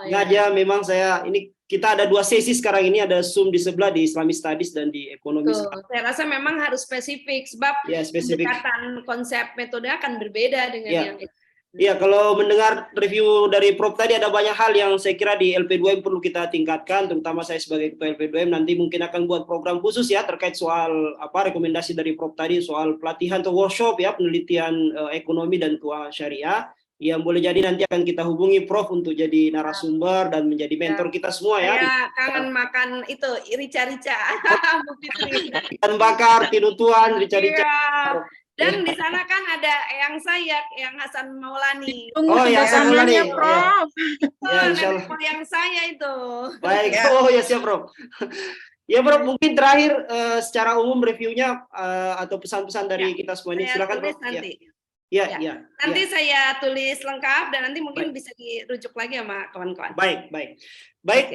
sengaja memang saya ini kita ada 2 sesi sekarang ini, ada Zoom di sebelah di Islamic Studies dan di Ekonomi. Saya rasa memang harus spesifik sebab pendekatan konsep metode akan berbeda dengan yang itu. Iya, kalau mendengar review dari Prof tadi ada banyak hal yang saya kira di LP2M perlu kita tingkatkan, terutama saya sebagai ketua LP2M nanti mungkin akan buat program khusus ya terkait soal rekomendasi dari Prof tadi soal pelatihan atau workshop ya penelitian ekonomi dan keuangan syariah. Yang boleh jadi nanti akan kita hubungi Prof untuk jadi narasumber dan menjadi mentor kita semua ya. Saya kangen makan itu rica-rica. Ikan bakar, tinutuan, rica-rica. Dan di sana kan ada yang saya, yang Hasan Maulani. Oh ya, Hasan Maulani, Prof. Ya, insyaallah. Yang saya itu. Baik, oh ya siap Prof. Ya Prof, mungkin terakhir secara umum reviewnya atau pesan-pesan dari kita semua ini silakan Prof. Nanti. Ya. Nanti saya tulis lengkap dan nanti mungkin bisa dirujuk lagi sama kawan-kawan. Baik,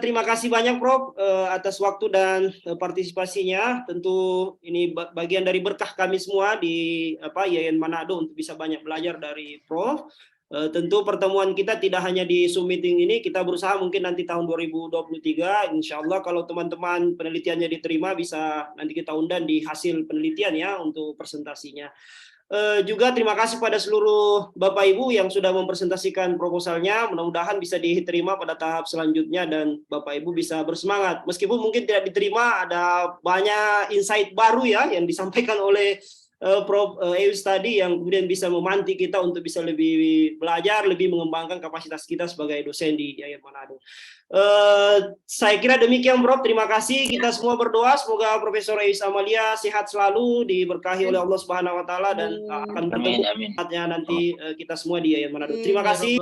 terima kasih banyak Prof atas waktu dan partisipasinya. Tentu ini bagian dari berkah kami semua di Yayan Manado untuk bisa banyak belajar dari Prof. Tentu pertemuan kita tidak hanya di Zoom meeting ini, kita berusaha mungkin nanti tahun 2023, insya Allah kalau teman-teman penelitiannya diterima bisa nanti kita undang di hasil penelitian ya untuk presentasinya. Juga terima kasih pada seluruh Bapak Ibu yang sudah mempresentasikan proposalnya. Mudah-mudahan bisa diterima pada tahap selanjutnya dan Bapak Ibu bisa bersemangat. Meskipun mungkin tidak diterima, ada banyak insight baru ya yang disampaikan oleh Prof. Eus tadi yang kemudian bisa memantik kita untuk bisa lebih belajar, lebih mengembangkan kapasitas kita sebagai dosen di Yayan Manado. Saya kira demikian Prof. Terima kasih. Kita semua berdoa semoga Profesor Eus Amalia sehat selalu, diberkahi oleh Allah Subhanahu wa taala dan akan bertemu saatnya nanti kita semua di Yayan Manado. Terima kasih.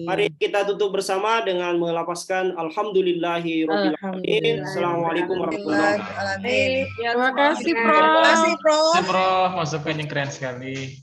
Mari kita tutup bersama dengan melafazkan alhamdulillahirabbil alamin. Assalamualaikum warahmatullahi wabarakatuh. Terima kasih Prof. Prof, masukan yang keren sekali.